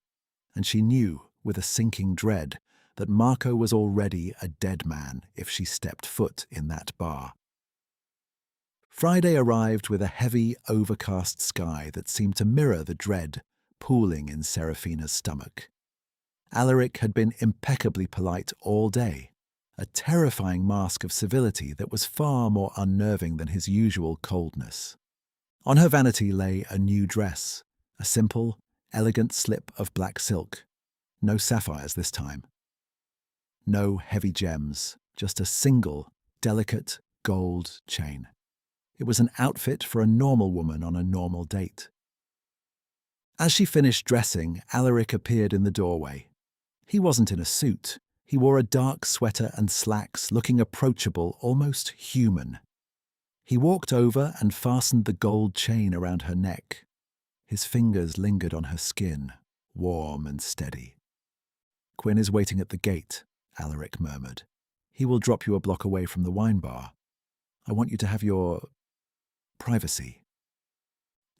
A: And she knew, with a sinking dread, that Marco was already a dead man if she stepped foot in that bar. Friday arrived with a heavy, overcast sky that seemed to mirror the dread pooling in Seraphina's stomach. Alaric had been impeccably polite all day, a terrifying mask of civility that was far more unnerving than his usual coldness. On her vanity lay a new dress, a simple, elegant slip of black silk. No sapphires this time. No heavy gems, just a single, delicate gold chain. It was an outfit for a normal woman on a normal date. As she finished dressing, Alaric appeared in the doorway. He wasn't in a suit. He wore a dark sweater and slacks, looking approachable, almost human. He walked over and fastened the gold chain around her neck. His fingers lingered on her skin, warm and steady. "Quinn is waiting at the gate," Alaric murmured. "He will drop you a block away from the wine bar. I want you to have your privacy."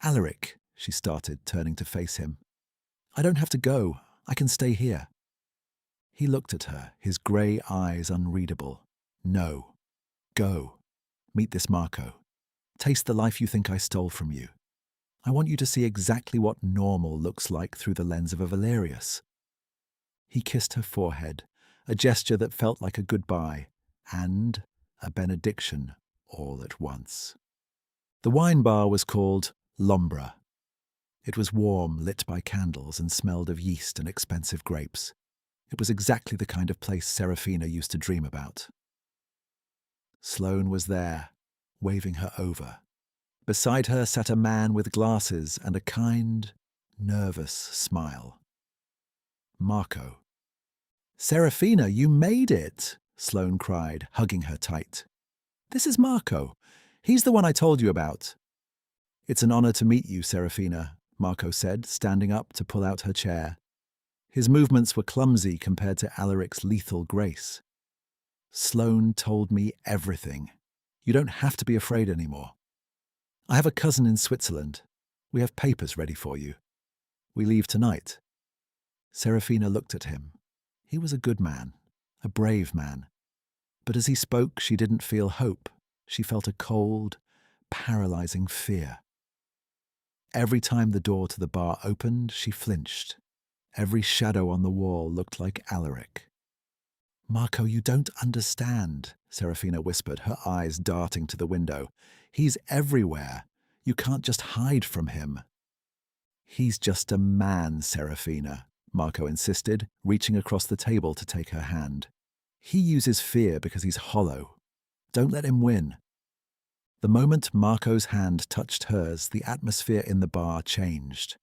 A: "Alaric," she started, turning to face him. "I don't have to go. I can stay here." He looked at her, his grey eyes unreadable. "No. Go. Meet this Marco. Taste the life you think I stole from you. I want you to see exactly what normal looks like through the lens of a Valerius." He kissed her forehead, a gesture that felt like a goodbye and a benediction all at once. The wine bar was called L'Ombra. It was warm, lit by candles, and smelled of yeast and expensive grapes. It was exactly the kind of place Seraphina used to dream about. Sloane was there, waving her over. Beside her sat a man with glasses and a kind, nervous smile. Marco. "Seraphina, you made it!" Sloane cried, hugging her tight. "This is Marco. He's the one I told you about." "It's an honor to meet you, Seraphina," Marco said, standing up to pull out her chair. His movements were clumsy compared to Alaric's lethal grace. "Sloane told me everything. You don't have to be afraid anymore. I have a cousin in Switzerland. We have papers ready for you. We leave tonight." Seraphina looked at him. He was a good man, a brave man. But as he spoke, she didn't feel hope, She felt a cold, paralyzing fear. Every time the door to the bar opened, she flinched. Every shadow on the wall looked like Alaric. "Marco, you don't understand," Seraphina whispered, her eyes darting to the window. "He's everywhere. You can't just hide from him." "He's just a man, Seraphina," Marco insisted, reaching across the table to take her hand. "He uses fear because he's hollow. Don't let him win." The moment Marco's hand touched hers, the atmosphere in the bar changed.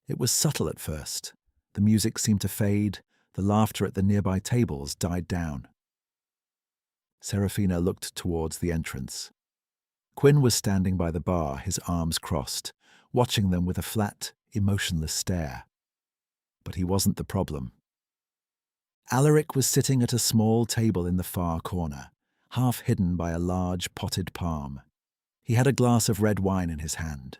A: It was subtle at first. The music seemed to fade, the laughter at the nearby tables died down. Seraphina looked towards the entrance. Quinn was standing by the bar, his arms crossed, watching them with a flat, emotionless stare. But he wasn't the problem. Alaric was sitting at a small table in the far corner, half hidden by a large potted palm. He had a glass of red wine in his hand.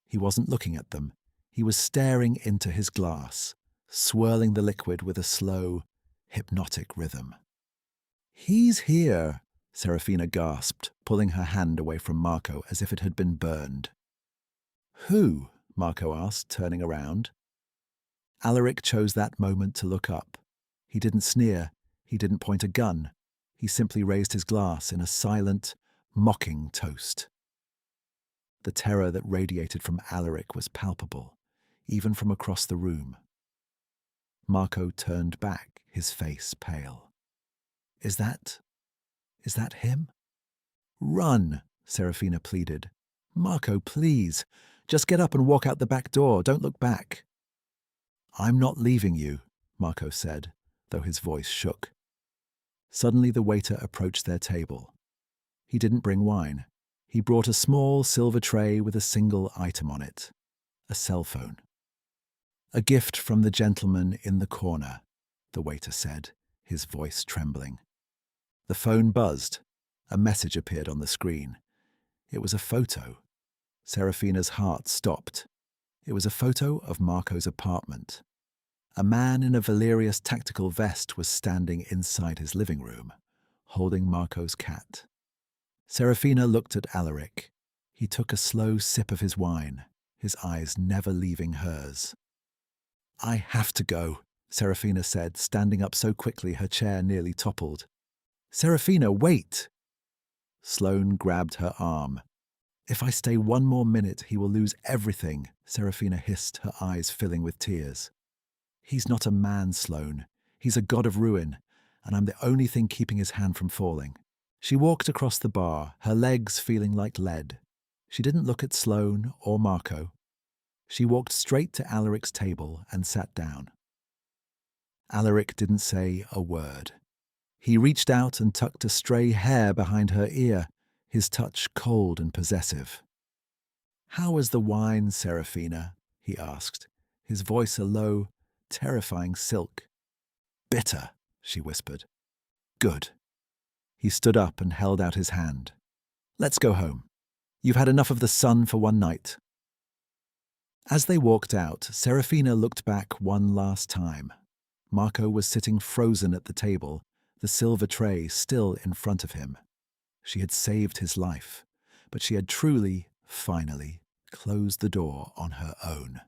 A: He wasn't looking at them. He was staring into his glass, swirling the liquid with a slow, hypnotic rhythm. "He's here," Seraphina gasped, pulling her hand away from Marco as if it had been burned. "Who?" Marco asked, turning around. Alaric chose that moment to look up. He didn't sneer. He didn't point a gun. He simply raised his glass in a silent, mocking toast. The terror that radiated from Alaric was palpable, even from across the room. Marco turned back, his face pale. Is that him?" "Run," Seraphina pleaded. "Marco, please. Just get up and walk out the back door. Don't look back." "I'm not leaving you," Marco said, though his voice shook. Suddenly the waiter approached their table. He didn't bring wine. He brought a small silver tray with a single item on it, a cell phone. "A gift from the gentleman in the corner," the waiter said, his voice trembling. The phone buzzed. A message appeared on the screen. It was a photo. Seraphina's heart stopped. It was a photo of Marco's apartment. A man in a Valerius tactical vest was standing inside his living room, holding Marco's cat. Seraphina looked at Alaric. He took a slow sip of his wine, his eyes never leaving hers. "I have to go," Seraphina said, standing up so quickly her chair nearly toppled. "Seraphina, wait!" Sloane grabbed her arm. "If I stay one more minute, he will lose everything," Seraphina hissed, her eyes filling with tears. "He's not a man, Sloane. He's a god of ruin, and I'm the only thing keeping his hand from falling." She walked across the bar, her legs feeling like lead. She didn't look at Sloane or Marco. She walked straight to Alaric's table and sat down. Alaric didn't say a word. He reached out and tucked a stray hair behind her ear, his touch cold and possessive. "How was the wine, Seraphina?" he asked, his voice a low, terrifying silk. "Bitter," she whispered. "Good." He stood up and held out his hand. "Let's go home. You've had enough of the sun for one night." As they walked out, Seraphina looked back one last time. Marco was sitting frozen at the table, the silver tray still in front of him. She had saved his life, but she had truly, finally, closed the door on her own.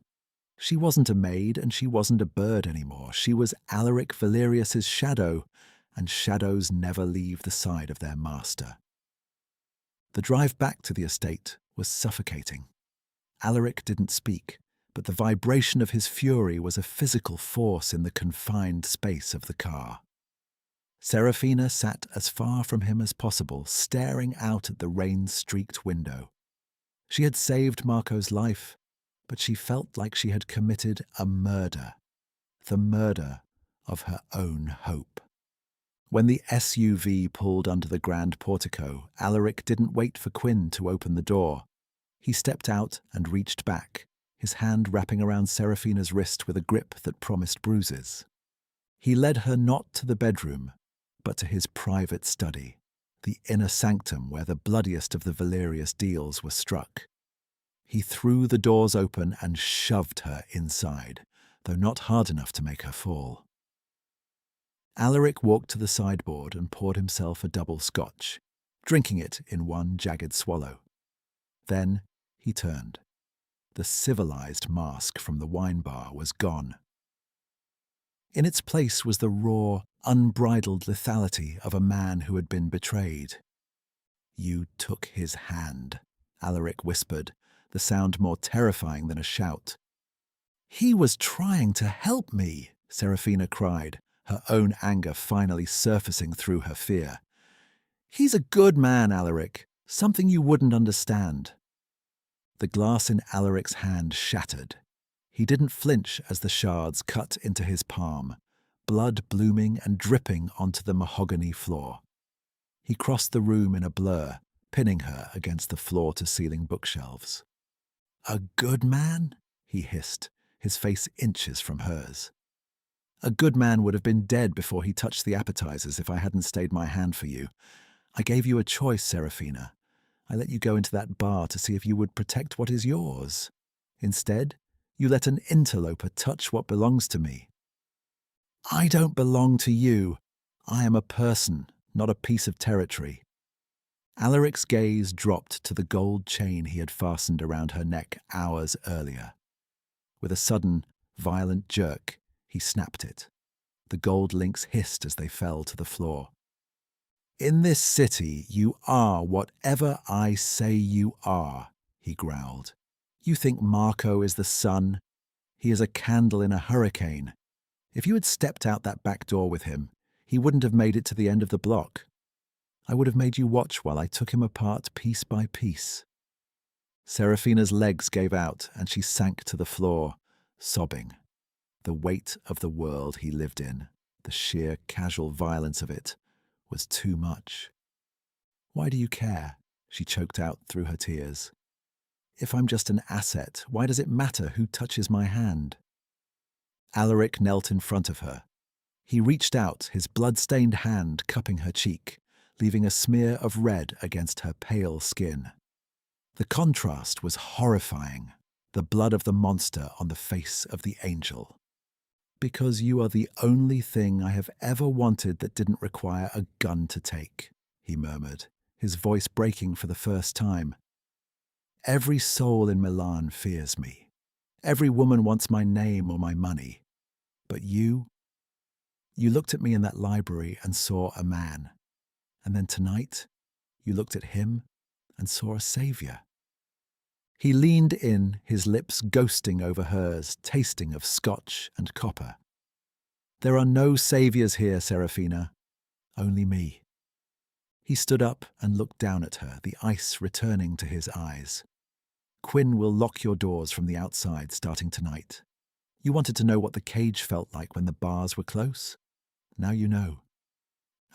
A: She wasn't a maid and she wasn't a bird anymore. She was Alaric Valerius's shadow, and shadows never leave the side of their master. The drive back to the estate was suffocating. Alaric didn't speak, but the vibration of his fury was a physical force in the confined space of the car. Seraphina sat as far from him as possible, staring out at the rain-streaked window. She had saved Marco's life, but she felt like she had committed a murder, the murder of her own hope. When the SUV pulled under the grand portico, Alaric didn't wait for Quinn to open the door. He stepped out and reached back, his hand wrapping around Seraphina's wrist with a grip that promised bruises. He led her not to the bedroom, but to his private study, the inner sanctum where the bloodiest of the Valerius deals were struck. He threw the doors open and shoved her inside, though not hard enough to make her fall. Alaric walked to the sideboard and poured himself a double scotch, drinking it in one jagged swallow. Then he turned. The civilized mask from the wine bar was gone. In its place was the raw, unbridled lethality of a man who had been betrayed. "You took his hand," Alaric whispered, the sound more terrifying than a shout. "He was trying to help me," Seraphina cried, her own anger finally surfacing through her fear. "He's a good man, Alaric, something you wouldn't understand." The glass in Alaric's hand shattered. He didn't flinch as the shards cut into his palm, blood blooming and dripping onto the mahogany floor. He crossed the room in a blur, pinning her against the floor-to-ceiling bookshelves. "A good man?" he hissed, his face inches from hers. "A good man would have been dead before he touched the appetizers if I hadn't stayed my hand for you. I gave you a choice, Seraphina. I let you go into that bar to see if you would protect what is yours. Instead, you let an interloper touch what belongs to me." "I don't belong to you. I am a person, not a piece of territory." Alaric's gaze dropped to the gold chain he had fastened around her neck hours earlier. With a sudden, violent jerk, he snapped it. The gold links hissed as they fell to the floor. "In this city, you are whatever I say you are," he growled. "You think Marco is the sun? He is a candle in a hurricane. If you had stepped out that back door with him, he wouldn't have made it to the end of the block. I would have made you watch while I took him apart piece by piece." Seraphina's legs gave out and she sank to the floor, sobbing. The weight of the world he lived in, the sheer casual violence of it, was too much. "Why do you care?" she choked out through her tears. "If I'm just an asset, why does it matter who touches my hand?" Alaric knelt in front of her. He reached out, his blood-stained hand cupping her cheek, leaving a smear of red against her pale skin. The contrast was horrifying, the blood of the monster on the face of the angel. "Because you are the only thing I have ever wanted that didn't require a gun to take," he murmured, his voice breaking for the first time. "Every soul in Milan fears me. Every woman wants my name or my money. But you looked at me in that library and saw a man. And then tonight, you looked at him and saw a savior." He leaned in, his lips ghosting over hers, tasting of scotch and copper. "There are no saviors here, Seraphina. Only me." He stood up and looked down at her, the ice returning to his eyes. "Quinn will lock your doors from the outside starting tonight. You wanted to know what the cage felt like when the bars were close? Now you know."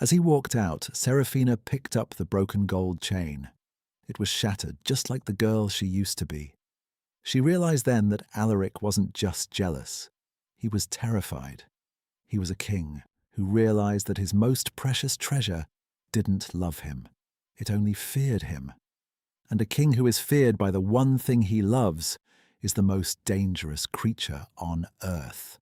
A: As he walked out, Seraphina picked up the broken gold chain. It was shattered, just like the girl she used to be. She realized then that Alaric wasn't just jealous. He was terrified. He was a king who realized that his most precious treasure didn't love him. It only feared him. And a king who is feared by the one thing he loves is the most dangerous creature on earth.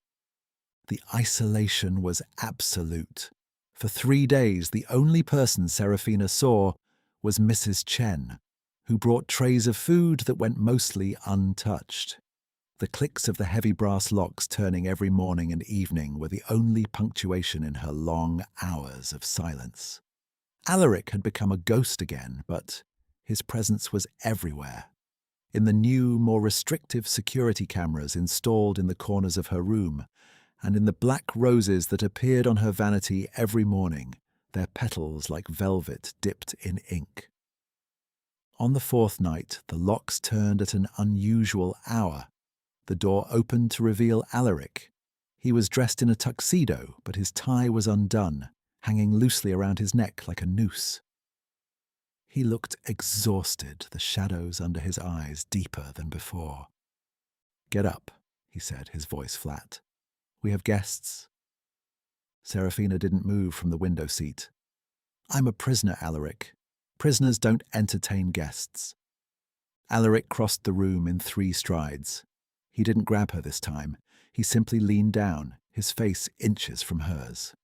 A: The isolation was absolute. For 3 days, the only person Seraphina saw was Mrs. Chen, who brought trays of food that went mostly untouched. The clicks of the heavy brass locks turning every morning and evening were the only punctuation in her long hours of silence. Alaric had become a ghost again, but his presence was everywhere. In the new, more restrictive security cameras installed in the corners of her room, and in the black roses that appeared on her vanity every morning, their petals like velvet dipped in ink. On the 4th night, the locks turned at an unusual hour. The door opened to reveal Alaric. He was dressed in a tuxedo, but his tie was undone, hanging loosely around his neck like a noose. He looked exhausted, the shadows under his eyes deeper than before. "Get up," he said, his voice flat. "We have guests." Seraphina didn't move from the window seat. "I'm a prisoner, Alaric. Prisoners don't entertain guests." Alaric crossed the room in 3 strides. He didn't grab her this time. He simply leaned down, his face inches from hers.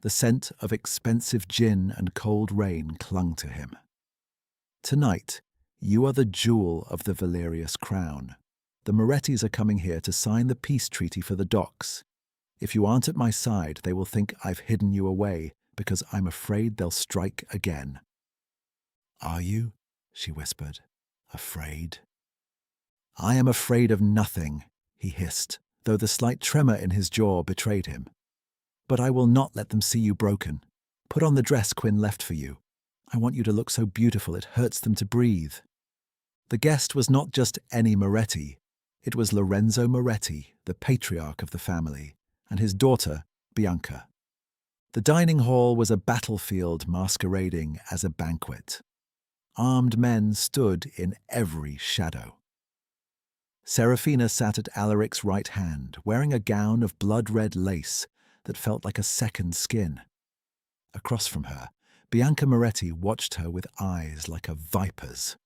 A: The scent of expensive gin and cold rain clung to him. Tonight, you are the jewel of the Valerius crown. The Morettis are coming here to sign the peace treaty for the docks. If you aren't at my side, they will think I've hidden you away because I'm afraid they'll strike again. Are you? She whispered. Afraid? I am afraid of nothing, he hissed, though the slight tremor in his jaw betrayed him. But I will not let them see you broken. Put on the dress Quinn left for you. I want you to look so beautiful it hurts them to breathe. The guest was not just any Moretti. It was Lorenzo Moretti, the patriarch of the family, and his daughter, Bianca. The dining hall was a battlefield masquerading as a banquet. Armed men stood in every shadow. Seraphina sat at Alaric's right hand, wearing a gown of blood-red lace that felt like a second skin. Across from her, Bianca Moretti watched her with eyes like a viper's.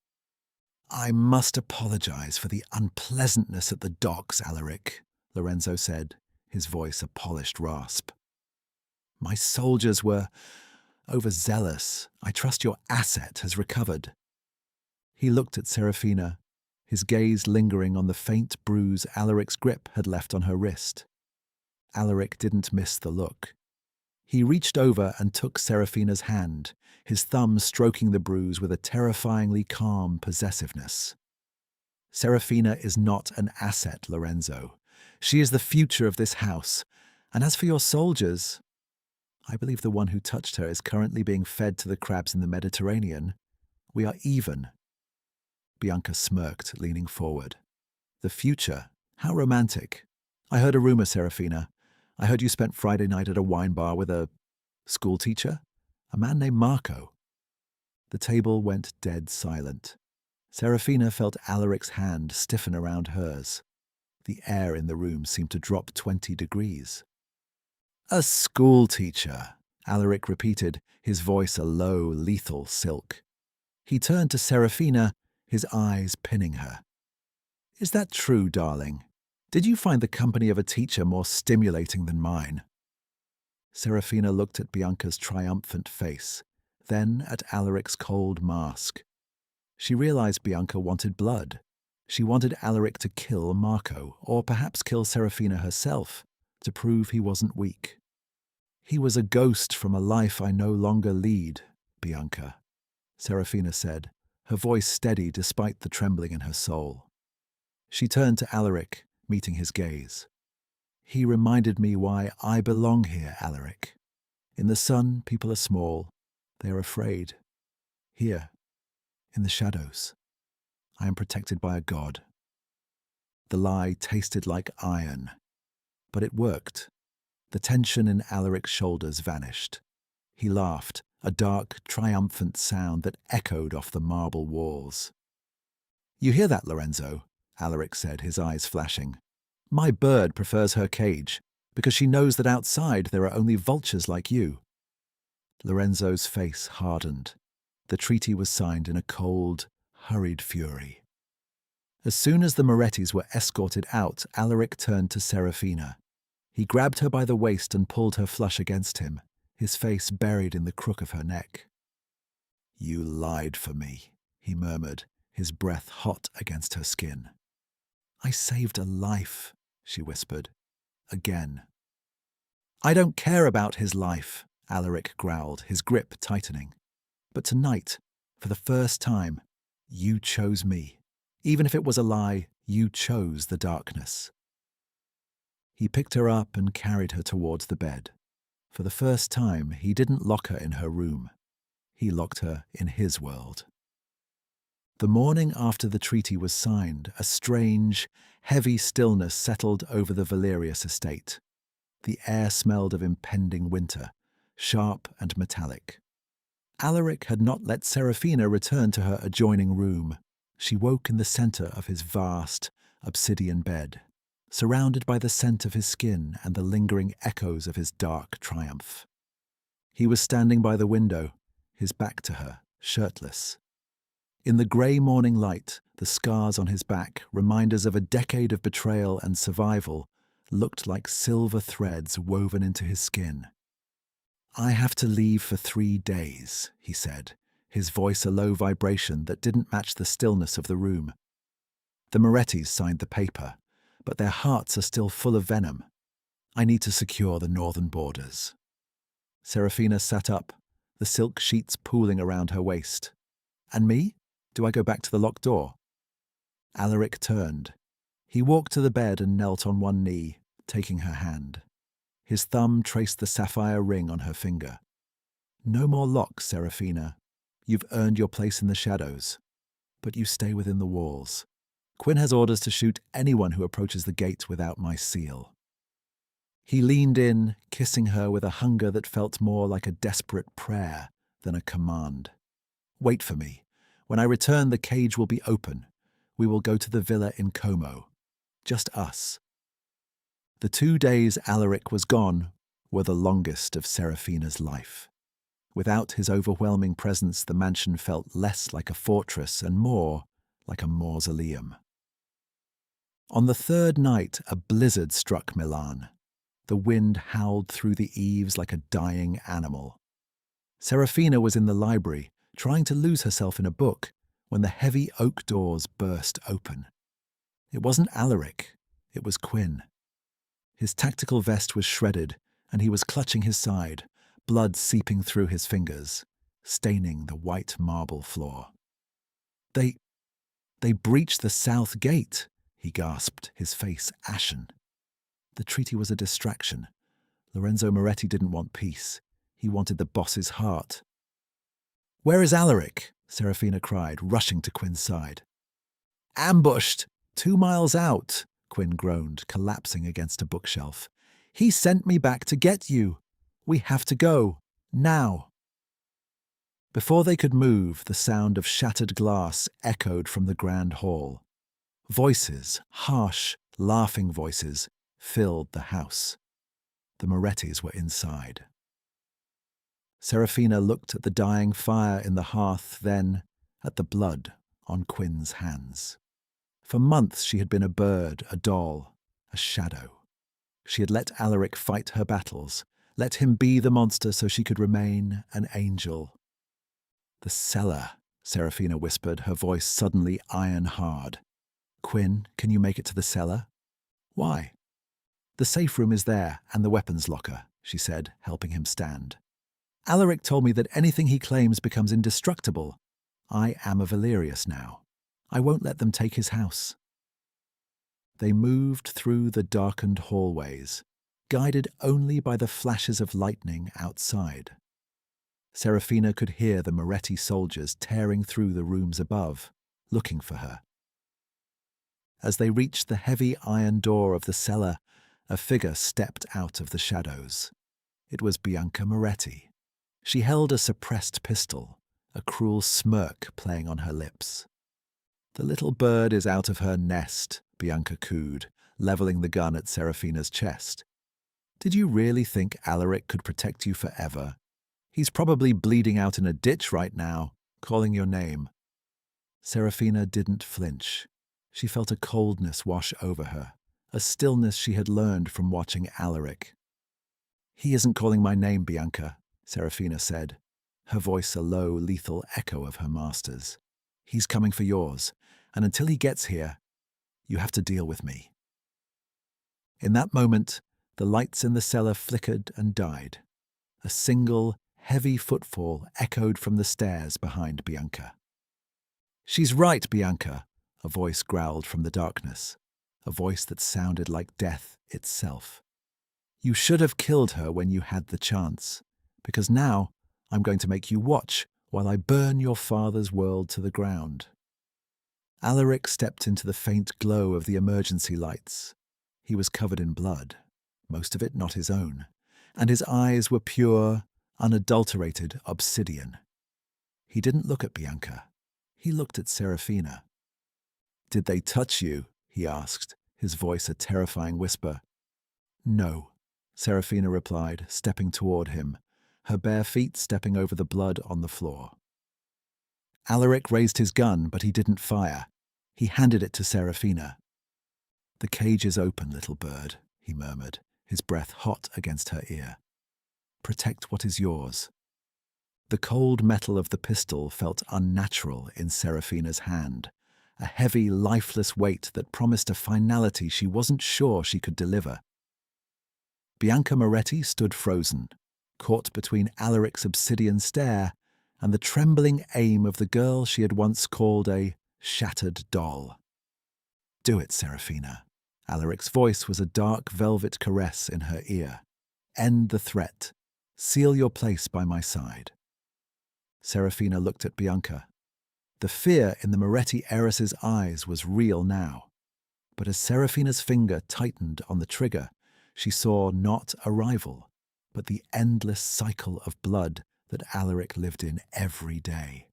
A: I must apologize for the unpleasantness at the docks, Alaric, Lorenzo said, his voice a polished rasp. My soldiers were overzealous. I trust your asset has recovered. He looked at Seraphina, his gaze lingering on the faint bruise Alaric's grip had left on her wrist. Alaric didn't miss the look. He reached over and took Seraphina's hand, his thumb stroking the bruise with a terrifyingly calm possessiveness. Seraphina is not an asset, Lorenzo. She is the future of this house. And as for your soldiers, I believe the one who touched her is currently being fed to the crabs in the Mediterranean. We are even. Bianca smirked, leaning forward. The future? How romantic. I heard a rumor, Seraphina. I heard you spent Friday night at a wine bar with a schoolteacher? A man named Marco. The table went dead silent. Seraphina felt Alaric's hand stiffen around hers. The air in the room seemed to drop 20 degrees. A schoolteacher, Alaric repeated, his voice a low, lethal silk. He turned to Seraphina, his eyes pinning her. Is that true, darling? Did you find the company of a teacher more stimulating than mine? Seraphina looked at Bianca's triumphant face, then at Alaric's cold mask. She realized Bianca wanted blood. She wanted Alaric to kill Marco, or perhaps kill Seraphina herself, to prove he wasn't weak. He was a ghost from a life I no longer lead, Bianca, Seraphina said, her voice steady despite the trembling in her soul. She turned to Alaric, meeting his gaze. He reminded me why I belong here, Alaric. In the sun, people are small. They are afraid. Here, in the shadows, I am protected by a god. The lie tasted like iron, but it worked. The tension in Alaric's shoulders vanished. He laughed, a dark, triumphant sound that echoed off the marble walls. You hear that, Lorenzo? Alaric said, his eyes flashing. My bird prefers her cage, because she knows that outside there are only vultures like you. Lorenzo's face hardened. The treaty was signed in a cold, hurried fury. As soon as the Morettis were escorted out, Alaric turned to Seraphina. He grabbed her by the waist and pulled her flush against him, his face buried in the crook of her neck. You lied for me, he murmured, his breath hot against her skin. I saved a life, she whispered. Again. I don't care about his life, Alaric growled, his grip tightening. But tonight, for the first time, you chose me. Even if it was a lie, you chose the darkness. He picked her up and carried her towards the bed. For the first time, he didn't lock her in her room. He locked her in his world. The morning after the treaty was signed, a strange, heavy stillness settled over the Valerius estate. The air smelled of impending winter, sharp and metallic. Alaric had not let Seraphina return to her adjoining room. She woke in the center of his vast, obsidian bed, surrounded by the scent of his skin and the lingering echoes of his dark triumph. He was standing by the window, his back to her, shirtless. In the grey morning light, the scars on his back, reminders of a decade of betrayal and survival, looked like silver threads woven into his skin. I have to leave for 3 days, he said, his voice a low vibration that didn't match the stillness of the room. The Morettis signed the paper, but their hearts are still full of venom. I need to secure the northern borders. Seraphina sat up, the silk sheets pooling around her waist. And me? Do I go back to the locked door? Alaric turned. He walked to the bed and knelt on one knee, taking her hand. His thumb traced the sapphire ring on her finger. No more locks, Seraphina. You've earned your place in the shadows. But you stay within the walls. Quinn has orders to shoot anyone who approaches the gate without my seal. He leaned in, kissing her with a hunger that felt more like a desperate prayer than a command. Wait for me. When I return, the cage will be open. We will go to the villa in Como. Just us. The 2 days Alaric was gone were the longest of Seraphina's life. Without his overwhelming presence, the mansion felt less like a fortress and more like a mausoleum. On the 3rd night, a blizzard struck Milan. The wind howled through the eaves like a dying animal. Seraphina was in the library, trying to lose herself in a book, when the heavy oak doors burst open. It wasn't Alaric, it was Quinn. His tactical vest was shredded, and he was clutching his side, blood seeping through his fingers, staining the white marble floor. They breached the south gate, he gasped, his face ashen. The treaty was a distraction. Lorenzo Moretti didn't want peace. He wanted the boss's heart. Where is Alaric? Seraphina cried, rushing to Quinn's side. Ambushed! 2 miles out, Quinn groaned, collapsing against a bookshelf. He sent me back to get you. We have to go. Now. Before they could move, the sound of shattered glass echoed from the grand hall. Voices, harsh, laughing voices, filled the house. The Morettis were inside. Seraphina looked at the dying fire in the hearth, then at the blood on Quinn's hands. For months she had been a bird, a doll, a shadow. She had let Alaric fight her battles, let him be the monster so she could remain an angel. The cellar, Seraphina whispered, her voice suddenly iron-hard. Quinn, can you make it to the cellar? Why? The safe room is there, and the weapons locker, she said, helping him stand. Alaric told me that anything he claims becomes indestructible. I am a Valerius now. I won't let them take his house. They moved through the darkened hallways, guided only by the flashes of lightning outside. Seraphina could hear the Moretti soldiers tearing through the rooms above, looking for her. As they reached the heavy iron door of the cellar, a figure stepped out of the shadows. It was Bianca Moretti. She held a suppressed pistol, a cruel smirk playing on her lips. The little bird is out of her nest, Bianca cooed, leveling the gun at Seraphina's chest. Did you really think Alaric could protect you forever? He's probably bleeding out in a ditch right now, calling your name. Seraphina didn't flinch. She felt a coldness wash over her, a stillness she had learned from watching Alaric. He isn't calling my name, Bianca, Seraphina said, her voice a low, lethal echo of her master's. He's coming for yours, and until he gets here, you have to deal with me. In that moment, the lights in the cellar flickered and died. A single, heavy footfall echoed from the stairs behind Bianca. She's right, Bianca, a voice growled from the darkness, a voice that sounded like death itself. You should have killed her when you had the chance, because now I'm going to make you watch while I burn your father's world to the ground. Alaric stepped into the faint glow of the emergency lights. He was covered in blood, most of it not his own, and his eyes were pure, unadulterated obsidian. He didn't look at Bianca. He looked at Seraphina. Did they touch you? He asked, his voice a terrifying whisper. No, Seraphina replied, stepping toward him, her bare feet stepping over the blood on the floor. Alaric raised his gun, but he didn't fire. He handed it to Seraphina. The cage is open, little bird, he murmured, his breath hot against her ear. Protect what is yours." The cold metal of the pistol felt unnatural in Seraphina's hand, a heavy, lifeless weight that promised a finality she wasn't sure she could deliver. Bianca Moretti stood frozen, caught between Alaric's obsidian stare and the trembling aim of the girl she had once called a shattered doll. "Do it, Seraphina." Alaric's voice was a dark velvet caress in her ear. "End the threat. Seal your place by my side." Seraphina looked at Bianca. The fear in the Moretti heiress's eyes was real now. But as Seraphina's finger tightened on the trigger, she saw not a rival, but the endless cycle of blood that Alaric lived in every day.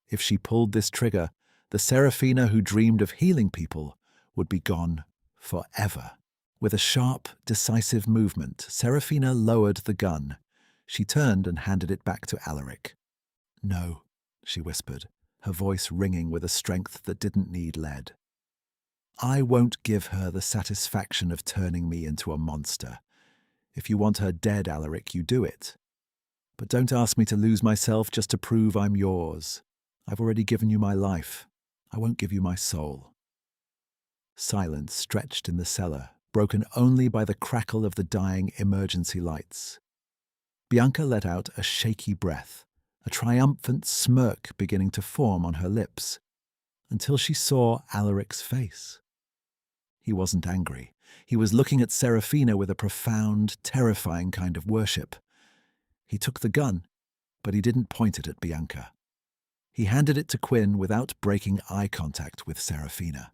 A: If she pulled this trigger, the Seraphina who dreamed of healing people would be gone forever. With a sharp, decisive movement, Seraphina lowered the gun. She turned and handed it back to Alaric. "No," she whispered, her voice ringing with a strength that didn't need lead. "I won't give her the satisfaction of turning me into a monster. If you want her dead, Alaric, you do it. But don't ask me to lose myself just to prove I'm yours. I've already given you my life. I won't give you my soul." Silence stretched in the cellar, broken only by the crackle of the dying emergency lights. Bianca let out a shaky breath, a triumphant smirk beginning to form on her lips, until she saw Alaric's face. He wasn't angry. He was looking at Seraphina with a profound, terrifying kind of worship. He took the gun, but he didn't point it at Bianca. He handed it to Quinn without breaking eye contact with Seraphina.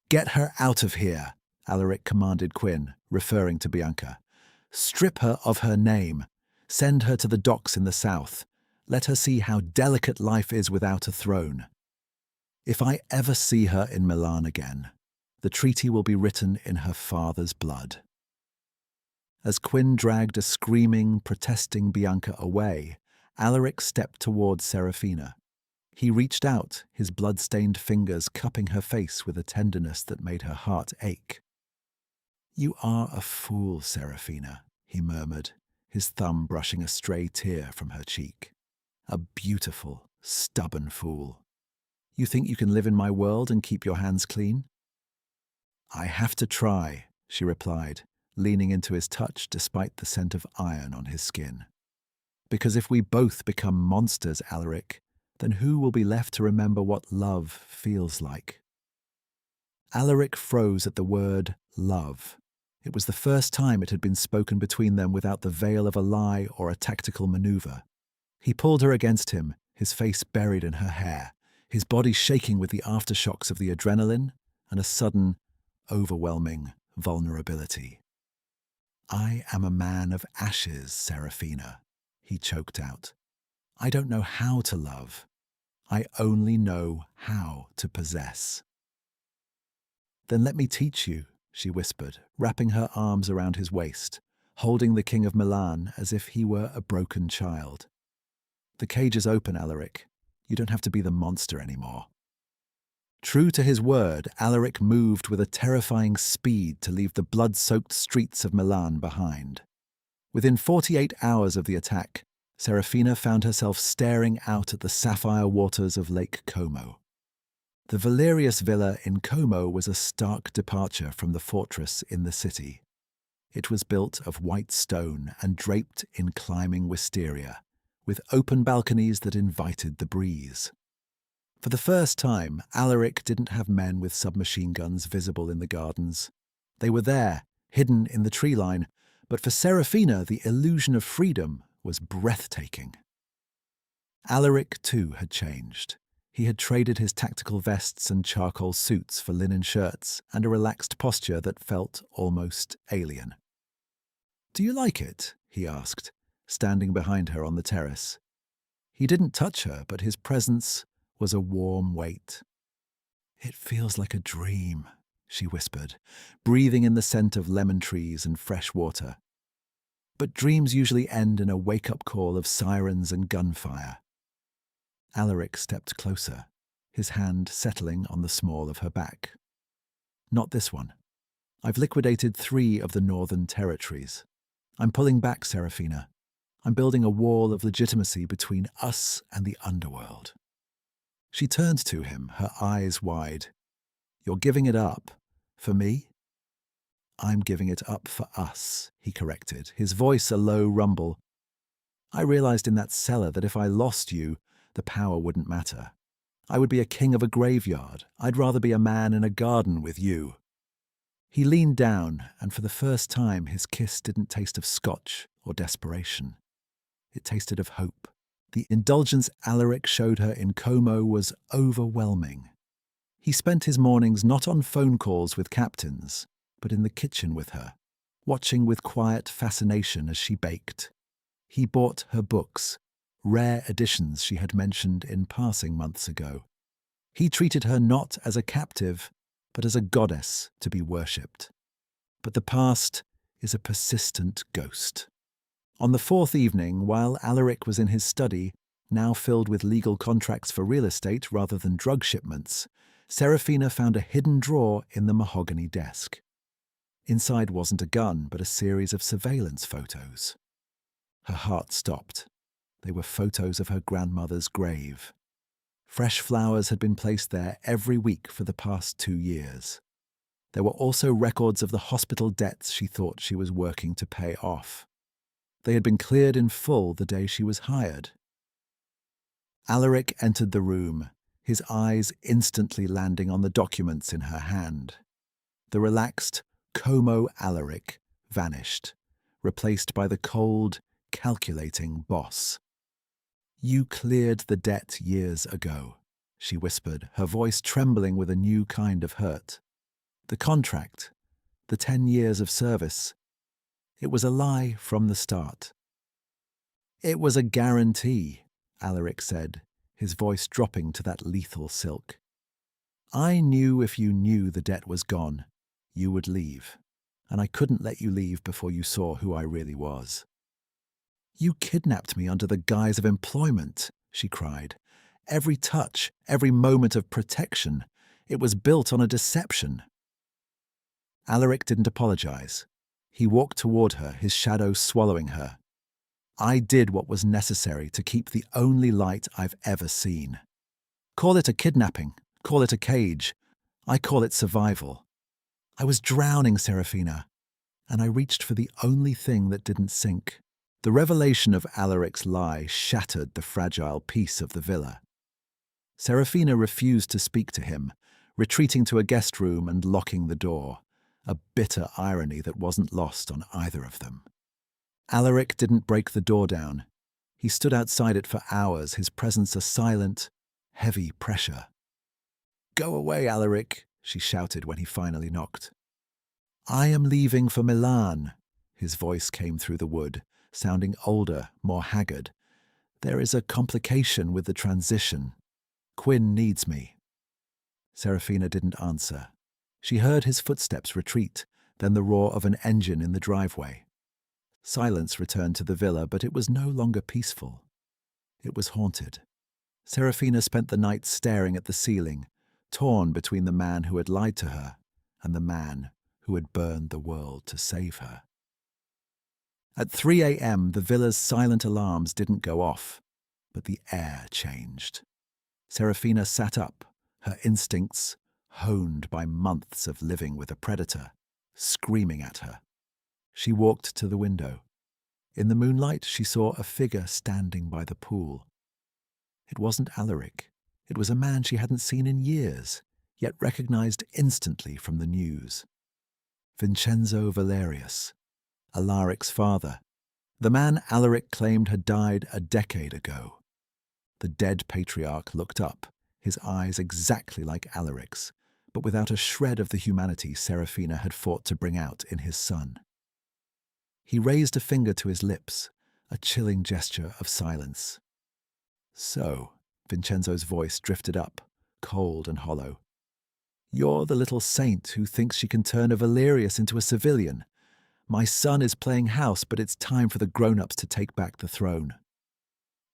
A: "Get her out of here," Alaric commanded Quinn, referring to Bianca. "Strip her of her name. Send her to the docks in the south. Let her see how delicate life is without a throne. If I ever see her in Milan again, the treaty will be written in her father's blood." As Quinn dragged a screaming, protesting Bianca away, Alaric stepped towards Seraphina. He reached out, his blood-stained fingers cupping her face with a tenderness that made her heart ache. "You are a fool, Seraphina," he murmured, his thumb brushing a stray tear from her cheek. "A beautiful, stubborn fool. You think you can live in my world and keep your hands clean?" "I have to try," she replied, leaning into his touch despite the scent of iron on his skin. "Because if we both become monsters, Alaric, then who will be left to remember what love feels like?" Alaric froze at the word love. It was the first time it had been spoken between them without the veil of a lie or a tactical maneuver. He pulled her against him, his face buried in her hair, his body shaking with the aftershocks of the adrenaline and a sudden, overwhelming vulnerability. "I am a man of ashes, Seraphina," he choked out. "I don't know how to love. I only know how to possess." "Then let me teach you," she whispered, wrapping her arms around his waist, holding the King of Milan as if he were a broken child. "The cage is open, Alaric. You don't have to be the monster anymore." True to his word, Alaric moved with a terrifying speed to leave the blood-soaked streets of Milan behind. Within 48 hours of the attack, Seraphina found herself staring out at the sapphire waters of Lake Como. The Valerius villa in Como was a stark departure from the fortress in the city. It was built of white stone and draped in climbing wisteria, with open balconies that invited the breeze. For the first time, Alaric didn't have men with submachine guns visible in the gardens. They were there, hidden in the tree line, but for Seraphina the illusion of freedom was breathtaking. Alaric, too, had changed. He had traded his tactical vests and charcoal suits for linen shirts and a relaxed posture that felt almost alien. "Do you like it?" he asked, standing behind her on the terrace. He didn't touch her, but his presence was a warm weight. "It feels like a dream," she whispered, breathing in the scent of lemon trees and fresh water. But dreams usually end in a wake-up call of sirens and gunfire. Alaric stepped closer, his hand settling on the small of her back. "Not this one. I've liquidated 3 of the northern territories. I'm pulling back, Seraphina. I'm building a wall of legitimacy between us and the underworld." She turned to him, her eyes wide. "You're giving it up. For me?" "I'm giving it up for us," he corrected, his voice a low rumble. "I realized in that cellar that if I lost you, the power wouldn't matter. I would be a king of a graveyard. I'd rather be a man in a garden with you." He leaned down, and for the first time his kiss didn't taste of scotch or desperation. It tasted of hope. The indulgence Alaric showed her in Como was overwhelming. He spent his mornings not on phone calls with captains, but in the kitchen with her, watching with quiet fascination as she baked. He bought her books, rare editions she had mentioned in passing months ago. He treated her not as a captive, but as a goddess to be worshipped. But the past is a persistent ghost. On the fourth evening, while Alaric was in his study, now filled with legal contracts for real estate rather than drug shipments, Seraphina found a hidden drawer in the mahogany desk. Inside wasn't a gun, but a series of surveillance photos. Her heart stopped. They were photos of her grandmother's grave. Fresh flowers had been placed there every week for the past 2 years. There were also records of the hospital debts she thought she was working to pay off. They had been cleared in full the day she was hired. Alaric entered the room, his eyes instantly landing on the documents in her hand. The relaxed Como Alaric vanished, replaced by the cold, calculating boss. "You cleared the debt years ago," she whispered, her voice trembling with a new kind of hurt. "The contract, the 10 years of service, it was a lie from the start." "It was a guarantee," Alaric said, his voice dropping to that lethal silk. "I knew if you knew the debt was gone, you would leave, and I couldn't let you leave before you saw who I really was." "You kidnapped me under the guise of employment," she cried. "Every touch, every moment of protection, it was built on a deception." Alaric didn't apologize. He walked toward her, his shadow swallowing her. "I did what was necessary to keep the only light I've ever seen. Call it a kidnapping, call it a cage. I call it survival. I was drowning, Seraphina, and I reached for the only thing that didn't sink." The revelation of Alaric's lie shattered the fragile peace of the villa. Seraphina refused to speak to him, retreating to a guest room and locking the door, a bitter irony that wasn't lost on either of them. Alaric didn't break the door down. He stood outside it for hours, his presence a silent, heavy pressure. "Go away, Alaric," she shouted when he finally knocked. "I am leaving for Milan," his voice came through the wood, sounding older, more haggard. "There is a complication with the transition. Quinn needs me." Seraphina didn't answer. She heard his footsteps retreat, then the roar of an engine in the driveway. Silence returned to the villa, but it was no longer peaceful. It was haunted. Seraphina spent the night staring at the ceiling, torn between the man who had lied to her and the man who had burned the world to save her. At 3 a.m., the villa's silent alarms didn't go off, but the air changed. Seraphina sat up, her instincts, honed by months of living with a predator, screaming at her. She walked to the window. In the moonlight, she saw a figure standing by the pool. It wasn't Alaric. It was a man she hadn't seen in years, yet recognized instantly from the news. Vincenzo Valerius, Alaric's father, the man Alaric claimed had died a decade ago. The dead patriarch looked up, his eyes exactly like Alaric's, but without a shred of the humanity Seraphina had fought to bring out in his son. He raised a finger to his lips, a chilling gesture of silence. "So," Vincenzo's voice drifted up, cold and hollow. "You're the little saint who thinks she can turn a Valerius into a civilian. My son is playing house, but it's time for the grown-ups to take back the throne."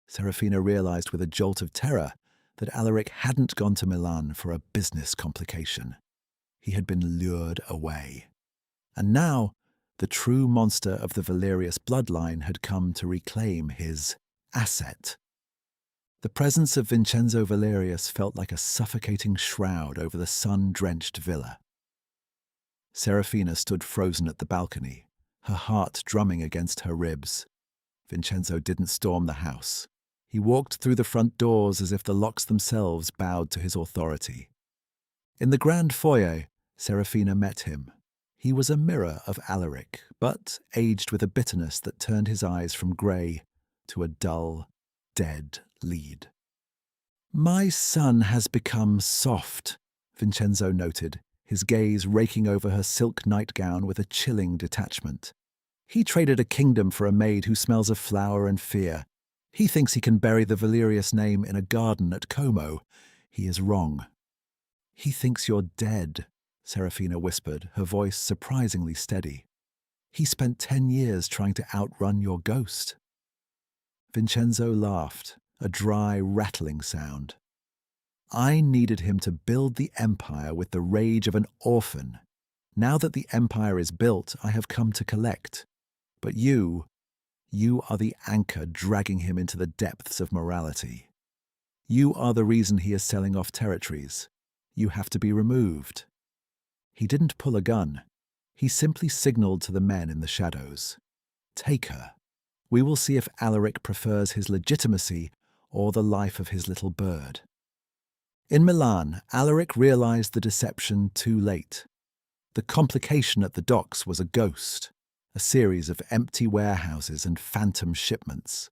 A: Seraphina realized with a jolt of terror that Alaric hadn't gone to Milan for a business complication. He had been lured away. And now, The true monster of the Valerius bloodline had come to reclaim his asset. The presence of Vincenzo Valerius felt like a suffocating shroud over the sun-drenched villa. Seraphina stood frozen at the balcony, her heart drumming against her ribs. Vincenzo didn't storm the house. He walked through the front doors as if the locks themselves bowed to his authority. In the grand foyer, Seraphina met him. He was a mirror of Alaric, but aged with a bitterness that turned his eyes from grey to a dull, dead lead. "My son has become soft," Vincenzo noted, his gaze raking over her silk nightgown with a chilling detachment. "He traded a kingdom for a maid who smells of flour and fear. He thinks he can bury the Valerius name in a garden at Como. He is wrong." "He thinks you're dead," Seraphina whispered, her voice surprisingly steady. "He spent 10 years trying to outrun your ghost." Vincenzo laughed, a dry, rattling sound. "I needed him to build the empire with the rage of an orphan. Now that the empire is built, I have come to collect. But you are the anchor dragging him into the depths of morality. You are the reason he is selling off territories. You have to be removed." He didn't pull a gun. He simply signaled to the men in the shadows. "Take her. We will see if Alaric prefers his legitimacy or the life of his little bird." In Milan, Alaric realized the deception too late. The complication at the docks was a ghost, a series of empty warehouses and phantom shipments.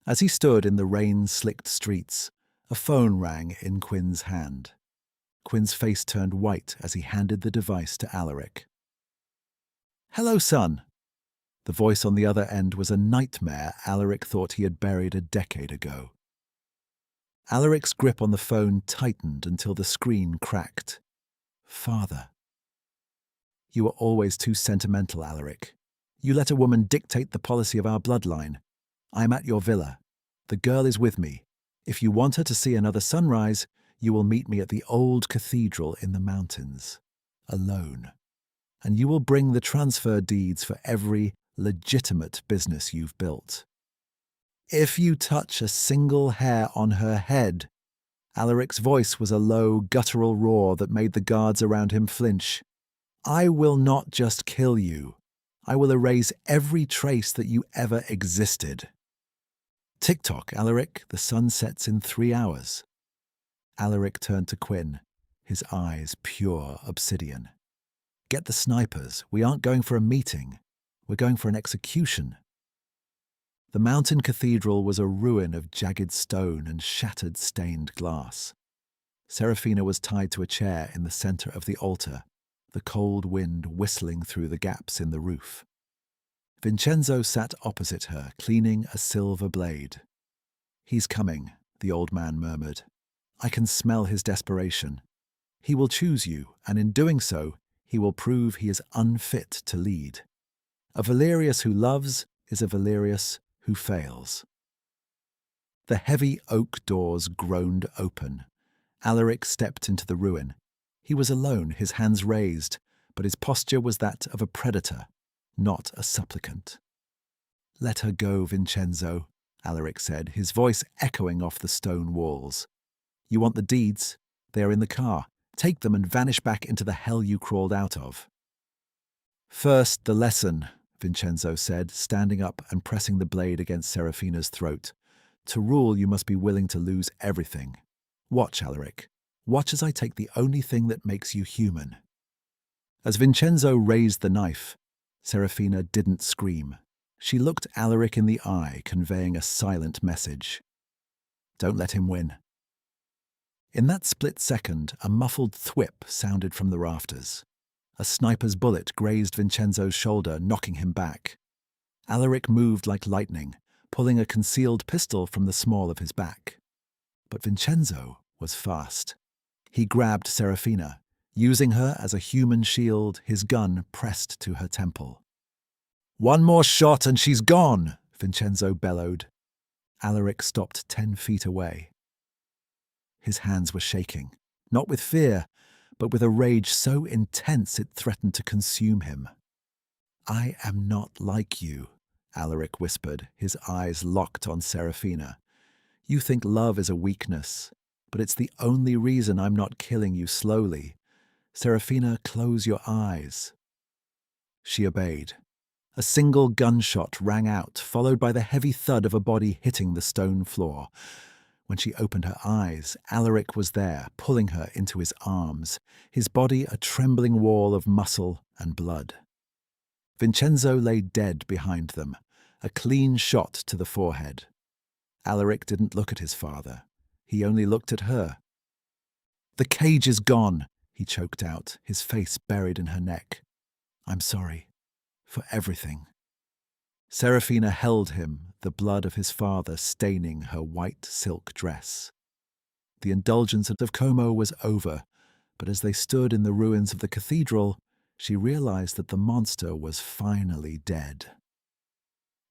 A: As he stood in the rain-slicked streets, a phone rang in Quinn's hand. Quinn's face turned white as he handed the device to Alaric. "Hello, son." The voice on the other end was a nightmare Alaric thought he had buried a decade ago. Alaric's grip on the phone tightened until the screen cracked. "Father." "You were always too sentimental, Alaric. You let a woman dictate the policy of our bloodline. I am at your villa. The girl is with me. If you want her to see another sunrise, you will meet me at the old cathedral in the mountains, alone. And you will bring the transfer deeds for every legitimate business you've built. If you touch a single hair on her head," Alaric's voice was a low, guttural roar that made the guards around him flinch, "I will not just kill you. I will erase every trace that you ever existed." "Tick-tock, Alaric, the sun sets in 3 hours. Alaric turned to Quinn, his eyes pure obsidian. "Get the snipers. We aren't going for a meeting. We're going for an execution." The mountain cathedral was a ruin of jagged stone and shattered stained glass. Seraphina was tied to a chair in the center of the altar, the cold wind whistling through the gaps in the roof. Vincenzo sat opposite her, cleaning a silver blade. "He's coming," the old man murmured. "I can smell his desperation. He will choose you, and in doing so, he will prove he is unfit to lead. A Valerius who loves is a Valerius who fails." The heavy oak doors groaned open. Alaric stepped into the ruin. He was alone, his hands raised, but his posture was that of a predator, not a supplicant. "Let her go, Vincenzo," Alaric said, his voice echoing off the stone walls. "You want the deeds? They are in the car. Take them and vanish back into the hell you crawled out of." "First, the lesson," Vincenzo said, standing up and pressing the blade against Seraphina's throat. "To rule, you must be willing to lose everything. Watch, Alaric. Watch as I take the only thing that makes you human." As Vincenzo raised the knife, Seraphina didn't scream. She looked Alaric in the eye, conveying a silent message. "Don't let him win." In that split second, a muffled thwip sounded from the rafters. A sniper's bullet grazed Vincenzo's shoulder, knocking him back. Alaric moved like lightning, pulling a concealed pistol from the small of his back. But Vincenzo was fast. He grabbed Seraphina, using her as a human shield, his gun pressed to her temple. "One more shot and she's gone," Vincenzo bellowed. Alaric stopped 10 feet away. His hands were shaking, not with fear, but with a rage so intense it threatened to consume him. I am not like you, Alaric whispered, his eyes locked on Seraphina. You think love is a weakness, but it's the only reason I'm not killing you slowly. Seraphina, close your eyes. She obeyed. A single gunshot rang out, followed by the heavy thud of a body hitting the stone floor. When she opened her eyes, Alaric was there, pulling her into his arms, his body a trembling wall of muscle and blood. Vincenzo lay dead behind them, a clean shot to the forehead. Alaric didn't look at his father. He only looked at her. "The cage is gone," he choked out, his face buried in her neck. "I'm sorry. For everything." Seraphina held him, the blood of his father staining her white silk dress. The indulgence of Como was over, but as they stood in the ruins of the cathedral, she realized that the monster was finally dead.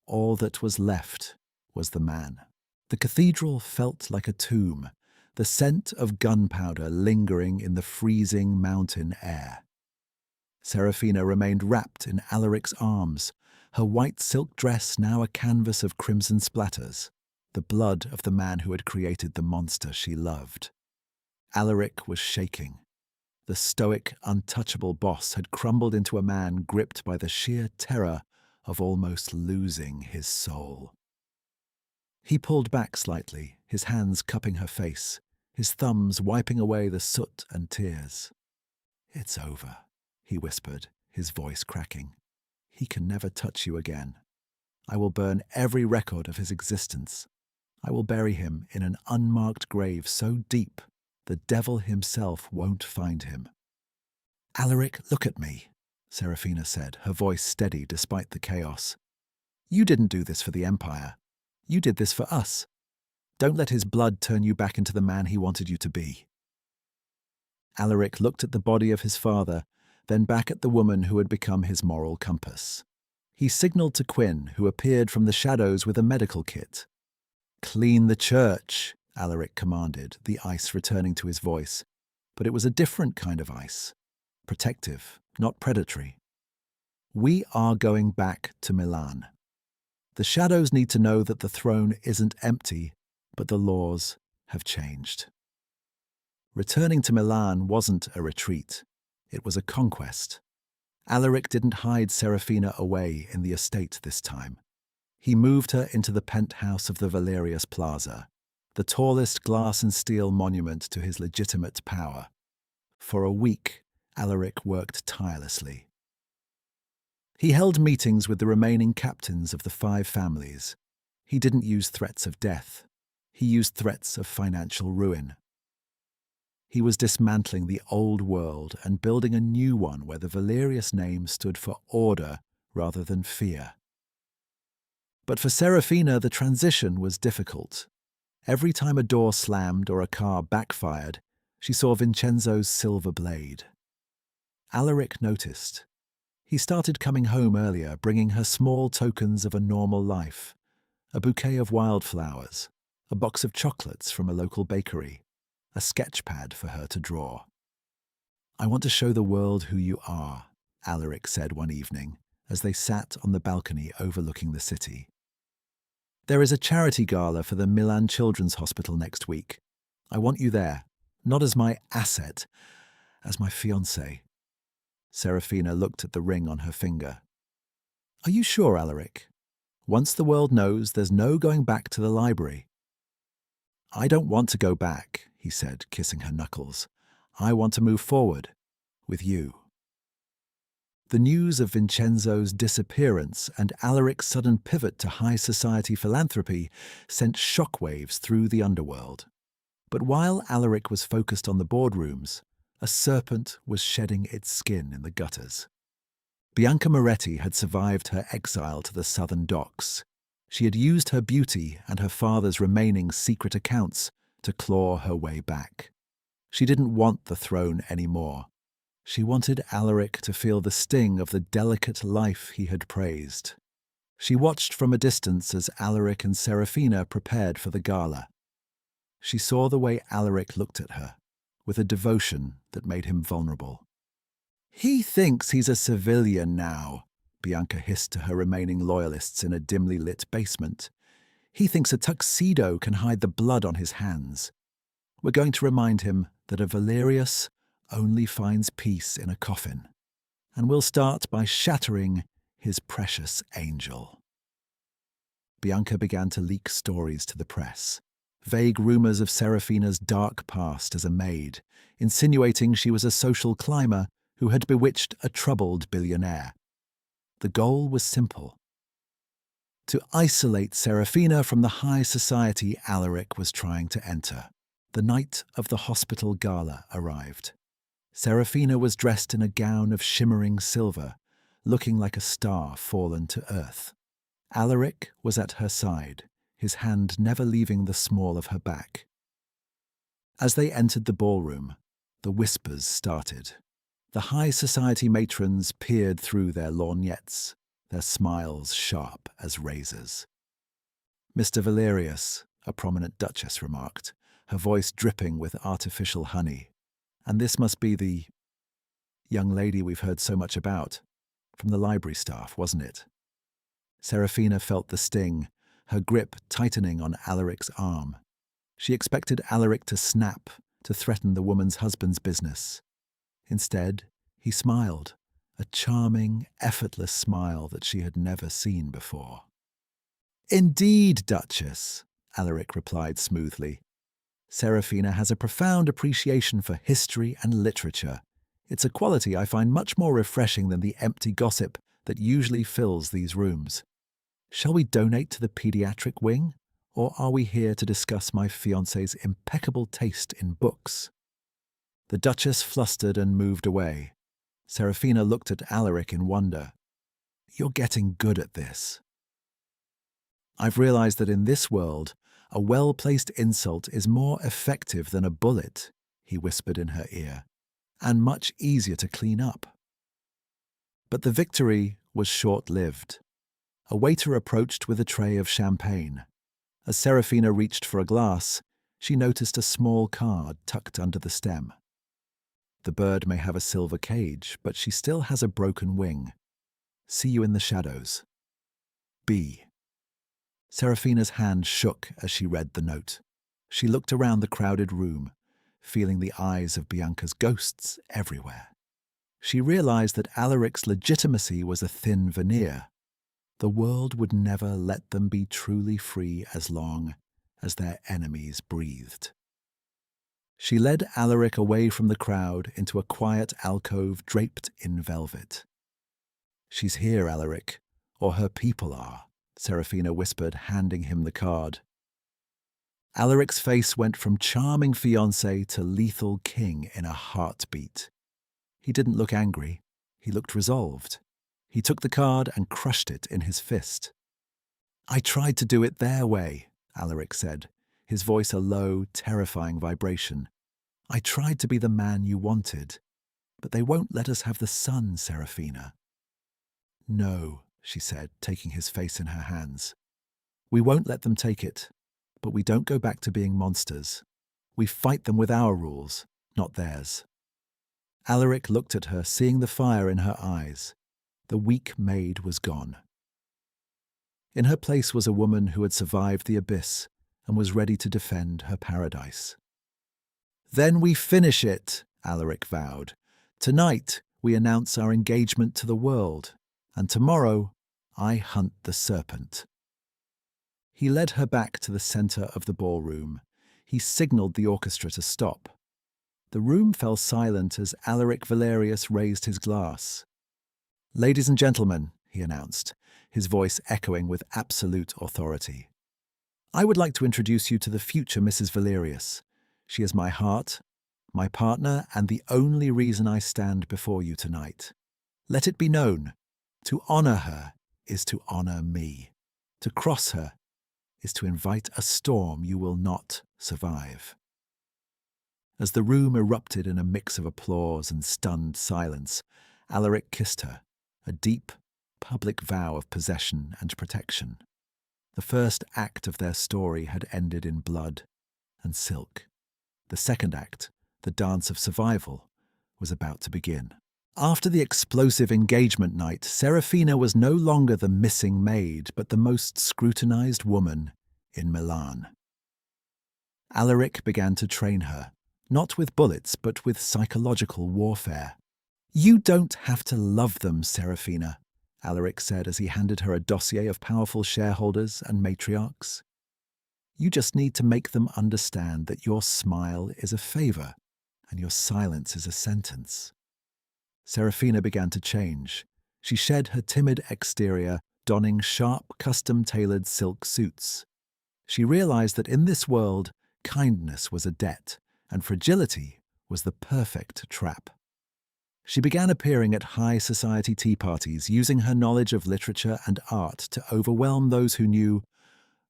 A: All that was left was the man. The cathedral felt like a tomb, the scent of gunpowder lingering in the freezing mountain air. Seraphina remained wrapped in Alaric's arms, her white silk dress now a canvas of crimson splatters, the blood of the man who had created the monster she loved. Alaric was shaking. The stoic, untouchable boss had crumbled into a man gripped by the sheer terror of almost losing his soul. He pulled back slightly, his hands cupping her face, his thumbs wiping away the soot and tears. "It's over," he whispered, his voice cracking. "He can never touch you again. I will burn every record of his existence. I will bury him in an unmarked grave so deep the devil himself won't find him." "Alaric, look at me," Seraphina said, her voice steady despite the chaos. "You didn't do this for the Empire. You did this for us. Don't let his blood turn you back into the man he wanted you to be." Alaric looked at the body of his father, then back at the woman who had become his moral compass. He signaled to Quinn, who appeared from the shadows with a medical kit. "Clean the church," Alaric commanded, the ice returning to his voice. But it was a different kind of ice. Protective, not predatory. "We are going back to Milan. The shadows need to know that the throne isn't empty, but the laws have changed." Returning to Milan wasn't a retreat. It was a conquest. Alaric didn't hide Seraphina away in the estate this time. He moved her into the penthouse of the Valerius Plaza, the tallest glass and steel monument to his legitimate power. For a week, Alaric worked tirelessly. He held meetings with the remaining captains of the 5 families. He didn't use threats of death. He used threats of financial ruin. He was dismantling the old world and building a new one where the Valerius name stood for order rather than fear. But for Seraphina, the transition was difficult. Every time a door slammed or a car backfired, she saw Vincenzo's silver blade. Alaric noticed. He started coming home earlier, bringing her small tokens of a normal life. A bouquet of wildflowers, a box of chocolates from a local bakery, a sketch pad for her to draw. "I want to show the world who you are," Alaric said one evening, as they sat on the balcony overlooking the city. "There is a charity gala for the Milan Children's Hospital next week. I want you there, not as my asset, as my fiancé." Seraphina looked at the ring on her finger. "Are you sure, Alaric? Once the world knows, there's no going back to the library." "I don't want to go back," he said, kissing her knuckles. "I want to move forward, with you." The news of Vincenzo's disappearance and Alaric's sudden pivot to high society philanthropy sent shockwaves through the underworld. But while Alaric was focused on the boardrooms, a serpent was shedding its skin in the gutters. Bianca Moretti had survived her exile to the southern docks. She had used her beauty and her father's remaining secret accounts to claw her way back. She didn't want the throne anymore. She wanted Alaric to feel the sting of the delicate life he had praised. She watched from a distance as Alaric and Seraphina prepared for the gala. She saw the way Alaric looked at her, with a devotion that made him vulnerable. "He thinks he's a civilian now," Bianca hissed to her remaining loyalists in a dimly lit basement. "He thinks a tuxedo can hide the blood on his hands. We're going to remind him that a Valerius only finds peace in a coffin. And we'll start by shattering his precious angel." Bianca began to leak stories to the press. Vague rumors of Seraphina's dark past as a maid, insinuating she was a social climber who had bewitched a troubled billionaire. The goal was simple: to isolate Seraphina from the high society Alaric was trying to enter. The night of the hospital gala arrived. Seraphina was dressed in a gown of shimmering silver, looking like a star fallen to earth. Alaric was at her side, his hand never leaving the small of her back. As they entered the ballroom, the whispers started. The high society matrons peered through their lorgnettes, their smiles sharp as razors. "Mr. Valerius," a prominent duchess remarked, her voice dripping with artificial honey. "And this must be the young lady we've heard so much about. From the library staff, wasn't it?" Seraphina felt the sting, her grip tightening on Alaric's arm. She expected Alaric to snap, to threaten the woman's husband's business. Instead, he smiled, a charming, effortless smile that she had never seen before. "Indeed, Duchess," Alaric replied smoothly. "Seraphina has a profound appreciation for history and literature. It's a quality I find much more refreshing than the empty gossip that usually fills these rooms. Shall we donate to the pediatric wing, or are we here to discuss my fiancé's impeccable taste in books?" The Duchess flustered and moved away. Seraphina looked at Alaric in wonder. "You're getting good at this." "I've realized that in this world, a well-placed insult is more effective than a bullet," he whispered in her ear, "and much easier to clean up." But the victory was short-lived. A waiter approached with a tray of champagne. As Seraphina reached for a glass, she noticed a small card tucked under the stem. "The bird may have a silver cage, but she still has a broken wing. See you in the shadows. B." Seraphina's hand shook as she read the note. She looked around the crowded room, feeling the eyes of Bianca's ghosts everywhere. She realized that Alaric's legitimacy was a thin veneer. The world would never let them be truly free as long as their enemies breathed. She led Alaric away from the crowd into a quiet alcove draped in velvet. "She's here, Alaric, or her people are," Seraphina whispered, handing him the card. Alaric's face went from charming fiancé to lethal king in a heartbeat. He didn't look angry. He looked resolved. He took the card and crushed it in his fist. "I tried to do it their way," Alaric said, his voice a low, terrifying vibration. "I tried to be the man you wanted, but they won't let us have the sun, Seraphina." "No," she said, taking his face in her hands. "We won't let them take it, but we don't go back to being monsters. We fight them with our rules, not theirs." Alaric looked at her, seeing the fire in her eyes. The weak maid was gone. In her place was a woman who had survived the abyss and was ready to defend her paradise. "Then we finish it," Alaric vowed. "Tonight we announce our engagement to the world, and tomorrow I hunt the serpent." He led her back to the center of the ballroom. He signaled the orchestra to stop. The room fell silent as Alaric Valerius raised his glass. "Ladies and gentlemen," he announced, his voice echoing with absolute authority, "I would like to introduce you to the future Mrs. Valerius. She is my heart, my partner, and the only reason I stand before you tonight. Let it be known, to honor her is to honor me. To cross her is to invite a storm you will not survive." As the room erupted in a mix of applause and stunned silence, Alaric kissed her, a deep, public vow of possession and protection. The first act of their story had ended in blood and silk. The second act, the dance of survival, was about to begin. After the explosive engagement night, Seraphina was no longer the missing maid, but the most scrutinized woman in Milan. Alaric began to train her, not with bullets, but with psychological warfare. "You don't have to love them, Seraphina," Alaric said as he handed her a dossier of powerful shareholders and matriarchs. "You just need to make them understand that your smile is a favor and your silence is a sentence." Seraphina began to change. She shed her timid exterior, donning sharp, custom-tailored silk suits. She realized that in this world, kindness was a debt, and fragility was the perfect trap. She began appearing at high society tea parties, using her knowledge of literature and art to overwhelm those who knew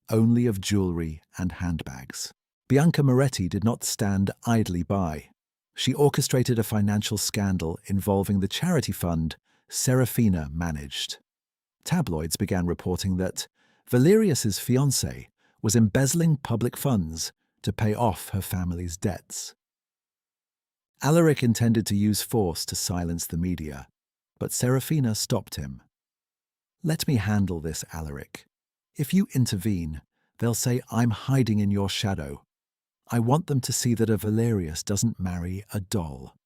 A: only of jewelry and handbags. Bianca Moretti did not stand idly by. She orchestrated a financial scandal involving the charity fund Seraphina managed. Tabloids began reporting that Valerius's fiancée was embezzling public funds to pay off her family's debts. Alaric intended to use force to silence the media, but Seraphina stopped him. "Let me handle this, Alaric. If you intervene, they'll say I'm hiding in your shadow. I want them to see that a Valerius doesn't marry a doll."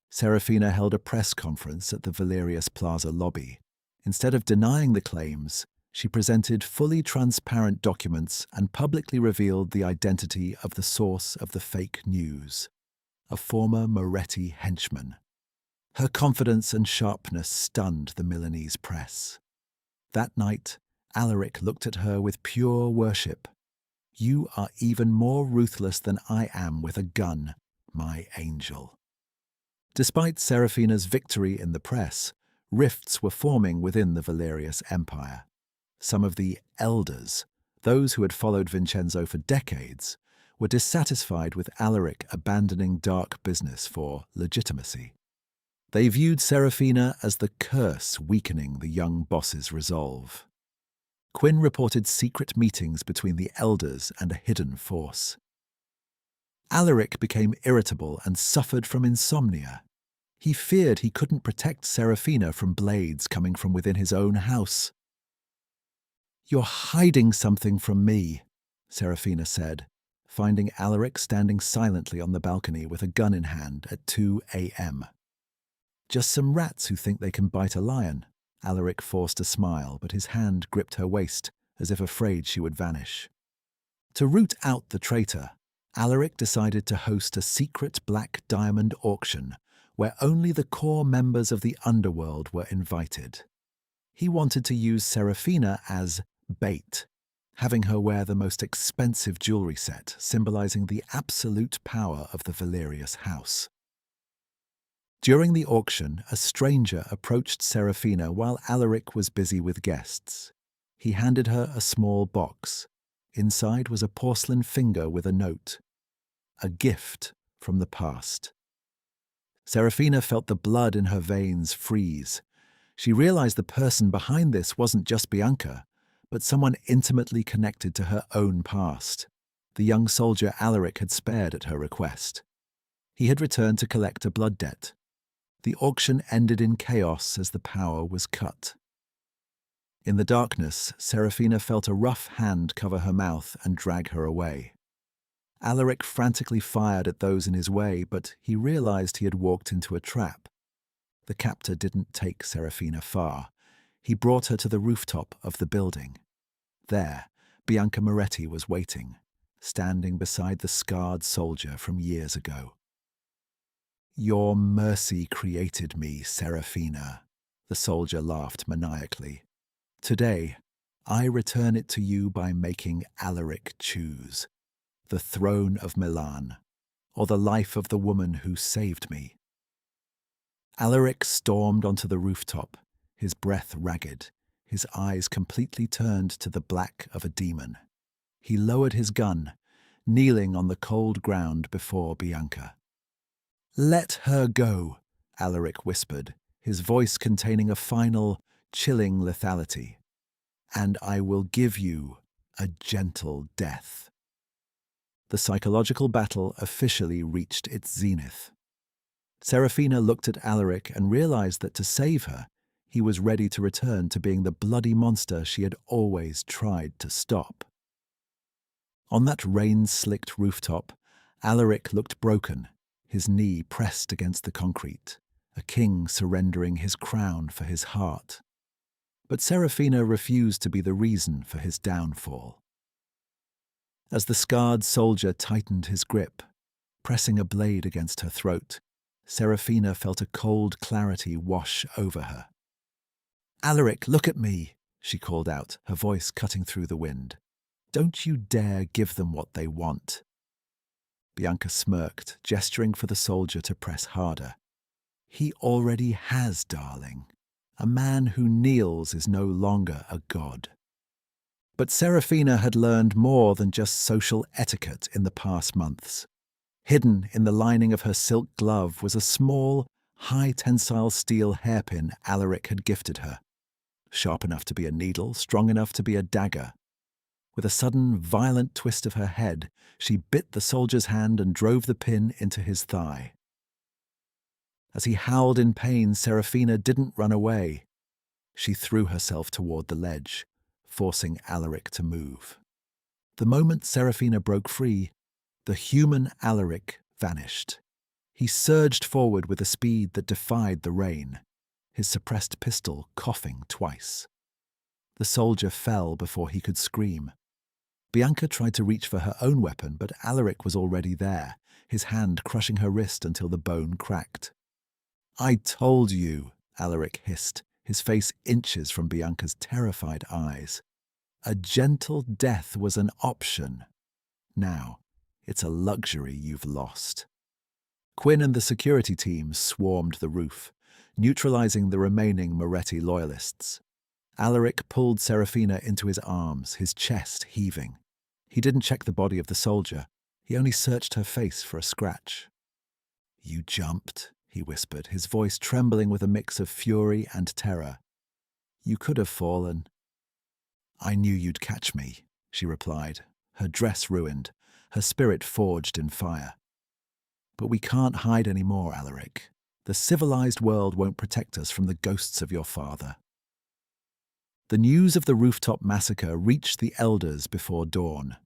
A: Seraphina held a press conference at the Valerius Plaza lobby. Instead of denying the claims, she presented fully transparent documents and publicly revealed the identity of the source of the fake news, a former Moretti henchman. Her confidence and sharpness stunned the Milanese press. That night, Alaric looked at her with pure worship. "You are even more ruthless than I am with a gun, my angel." Despite Seraphina's victory in the press, rifts were forming within the Valerius Empire. Some of the elders, those who had followed Vincenzo for decades, were dissatisfied with Alaric abandoning dark business for legitimacy. They viewed Seraphina as the curse weakening the young boss's resolve. Quinn reported secret meetings between the elders and a hidden force. Alaric became irritable and suffered from insomnia. He feared he couldn't protect Seraphina from blades coming from within his own house. "You're hiding something from me," Seraphina said, finding Alaric standing silently on the balcony with a gun in hand at 2 a.m. "Just some rats who think they can bite a lion." Alaric forced a smile, but his hand gripped her waist, as if afraid she would vanish. To root out the traitor, Alaric decided to host a secret black diamond auction where only the core members of the underworld were invited. He wanted to use Seraphina as bait, having her wear the most expensive jewelry set, symbolizing the absolute power of the Valerius house. During the auction, a stranger approached Seraphina while Alaric was busy with guests. He handed her a small box. Inside was a porcelain finger with a note, a gift from the past. Seraphina felt the blood in her veins freeze. She realized the person behind this wasn't just Bianca, but someone intimately connected to her own past. The young soldier Alaric had spared at her request. He had returned to collect a blood debt. The auction ended in chaos as the power was cut. In the darkness, Seraphina felt a rough hand cover her mouth and drag her away. Alaric frantically fired at those in his way, but he realized he had walked into a trap. The captor didn't take Seraphina far. He brought her to the rooftop of the building. There, Bianca Moretti was waiting, standing beside the scarred soldier from years ago. "Your mercy created me, Seraphina," the soldier laughed maniacally. "Today, I return it to you by making Alaric choose the throne of Milan, or the life of the woman who saved me." Alaric stormed onto the rooftop, his breath ragged, his eyes completely turned to the black of a demon. He lowered his gun, kneeling on the cold ground before Bianca. "Let her go," Alaric whispered, his voice containing a final, chilling lethality. "And I will give you a gentle death." The psychological battle officially reached its zenith. Seraphina looked at Alaric and realized that to save her, he was ready to return to being the bloody monster she had always tried to stop. On that rain-slicked rooftop, Alaric looked broken, his knee pressed against the concrete, a king surrendering his crown for his heart. But Seraphina refused to be the reason for his downfall. As the scarred soldier tightened his grip, pressing a blade against her throat, Seraphina felt a cold clarity wash over her. "Alaric, look at me," she called out, her voice cutting through the wind. "Don't you dare give them what they want." Bianca smirked, gesturing for the soldier to press harder. "He already has, darling. A man who kneels is no longer a god." But Seraphina had learned more than just social etiquette in the past months. Hidden in the lining of her silk glove was a small, high-tensile steel hairpin Alaric had gifted her. Sharp enough to be a needle, strong enough to be a dagger. With a sudden, violent twist of her head, she bit the soldier's hand and drove the pin into his thigh. As he howled in pain, Seraphina didn't run away. She threw herself toward the ledge, forcing Alaric to move. The moment Seraphina broke free, the human Alaric vanished. He surged forward with a speed that defied the rain, his suppressed pistol coughing twice. The soldier fell before he could scream. Bianca tried to reach for her own weapon, but Alaric was already there, his hand crushing her wrist until the bone cracked. "I told you," Alaric hissed, his face inches from Bianca's terrified eyes. "A gentle death was an option. Now, it's a luxury you've lost." Quinn and the security team swarmed the roof, neutralizing the remaining Moretti loyalists. Alaric pulled Seraphina into his arms, his chest heaving. He didn't check the body of the soldier. He only searched her face for a scratch. "You jumped," he whispered, his voice trembling with a mix of fury and terror. "You could have fallen." "I knew you'd catch me," she replied, her dress ruined, her spirit forged in fire. "But we can't hide anymore, Alaric. The civilized world won't protect us from the ghosts of your father." The news of the rooftop massacre reached the elders before dawn.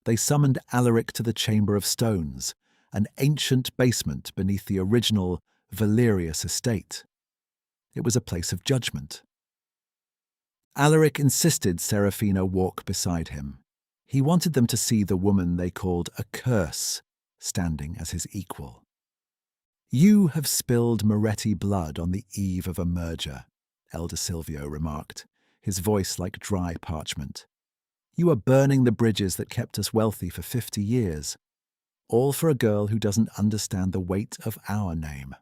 A: They summoned Alaric to the Chamber of Stones, an ancient basement beneath the original Valerius estate. It was a place of judgment. Alaric insisted Seraphina walk beside him. He wanted them to see the woman they called a curse, standing as his equal. "You have spilled Moretti blood on the eve of a merger," Elder Silvio remarked, his voice like dry parchment. "You are burning the bridges that kept us wealthy for 50 years, all for a girl who doesn't understand the weight of our name."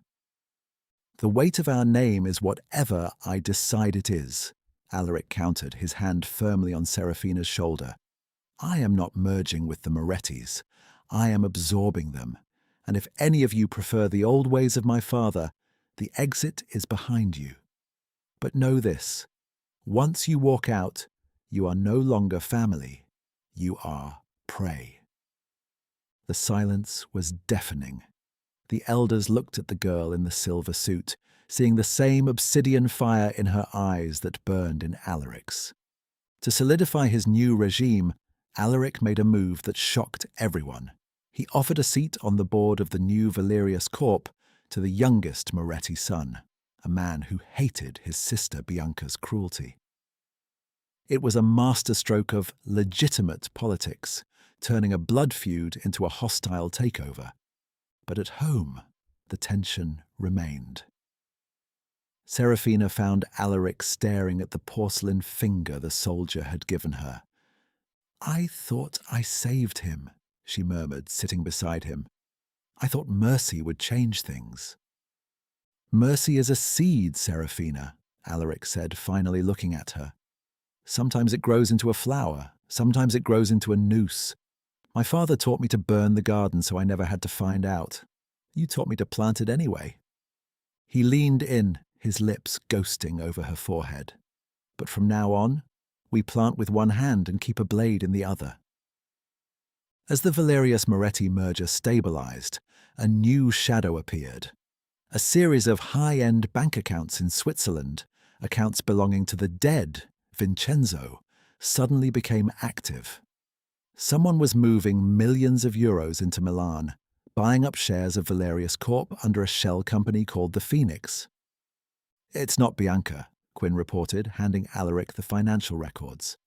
A: "The weight of our name is whatever I decide it is," Alaric countered, his hand firmly on Seraphina's shoulder. "I am not merging with the Morettis. I am absorbing them, and if any of you prefer the old ways of my father, the exit is behind you. But know this, once you walk out, you are no longer family. You are prey." The silence was deafening. The elders looked at the girl in the silver suit, seeing the same obsidian fire in her eyes that burned in Alaric's. To solidify his new regime, Alaric made a move that shocked everyone. He offered a seat on the board of the new Valerius Corp to the youngest Moretti son, a man who hated his sister Bianca's cruelty. It was a masterstroke of legitimate politics, turning a blood feud into a hostile takeover. But at home, the tension remained. Seraphina found Alaric staring at the porcelain finger the soldier had given her. "I thought I saved him," she murmured, sitting beside him. "I thought mercy would change things." "Mercy is a seed, Seraphina," Alaric said, finally looking at her. "Sometimes it grows into a flower, sometimes it grows into a noose. My father taught me to burn the garden so I never had to find out. You taught me to plant it anyway." He leaned in, his lips ghosting over her forehead. "But from now on, we plant with one hand and keep a blade in the other." As the Valerius-Moretti merger stabilized, a new shadow appeared. A series of high-end bank accounts in Switzerland, accounts belonging to the dead Vincenzo, suddenly became active. Someone was moving millions of euros into Milan, buying up shares of Valerius Corp under a shell company called the Phoenix. "It's not Bianca," Quinn reported, handing Alaric the financial records.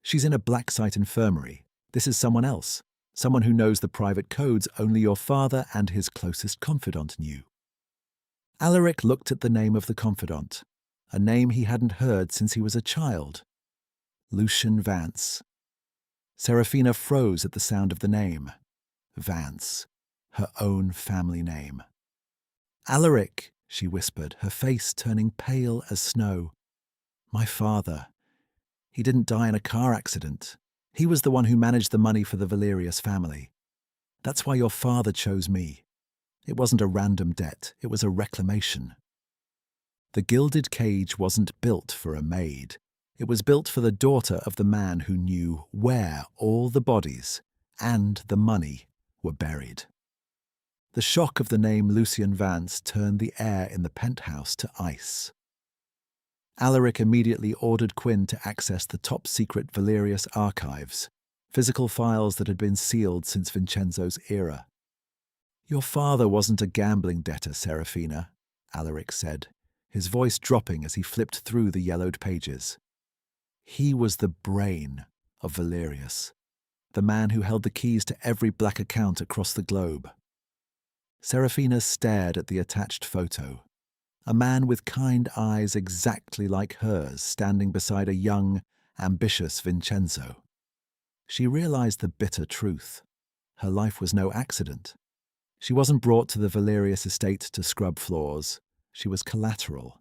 A: "She's in a black site infirmary. This is someone else, someone who knows the private codes only your father and his closest confidant knew." Alaric looked at the name of the confidant, a name he hadn't heard since he was a child. Lucian Vance. Seraphina froze at the sound of the name. Vance, her own family name. "Alaric," she whispered, her face turning pale as snow. "My father. He didn't die in a car accident. He was the one who managed the money for the Valerius family. That's why your father chose me. It wasn't a random debt, it was a reclamation." The gilded cage wasn't built for a maid. It was built for the daughter of the man who knew where all the bodies and the money were buried. The shock of the name Lucian Vance turned the air in the penthouse to ice. Alaric immediately ordered Quinn to access the top-secret Valerius archives, physical files that had been sealed since Vincenzo's era. "Your father wasn't a gambling debtor, Seraphina," Alaric said, his voice dropping as he flipped through the yellowed pages. "He was the brain of Valerius, the man who held the keys to every black account across the globe." Seraphina stared at the attached photo. A man with kind eyes exactly like hers standing beside a young, ambitious Vincenzo. She realized the bitter truth. Her life was no accident. She wasn't brought to the Valerius estate to scrub floors. She was collateral.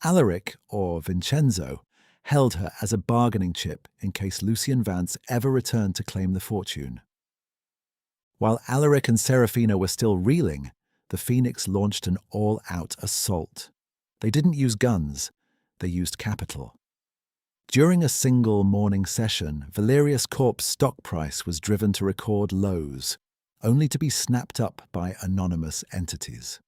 A: Alaric, or Vincenzo, held her as a bargaining chip in case Lucian Vance ever returned to claim the fortune. While Alaric and Seraphina were still reeling, the Phoenix launched an all-out assault. They didn't use guns, they used capital. During a single morning session, Valerius Corp's stock price was driven to record lows, only to be snapped up by anonymous entities.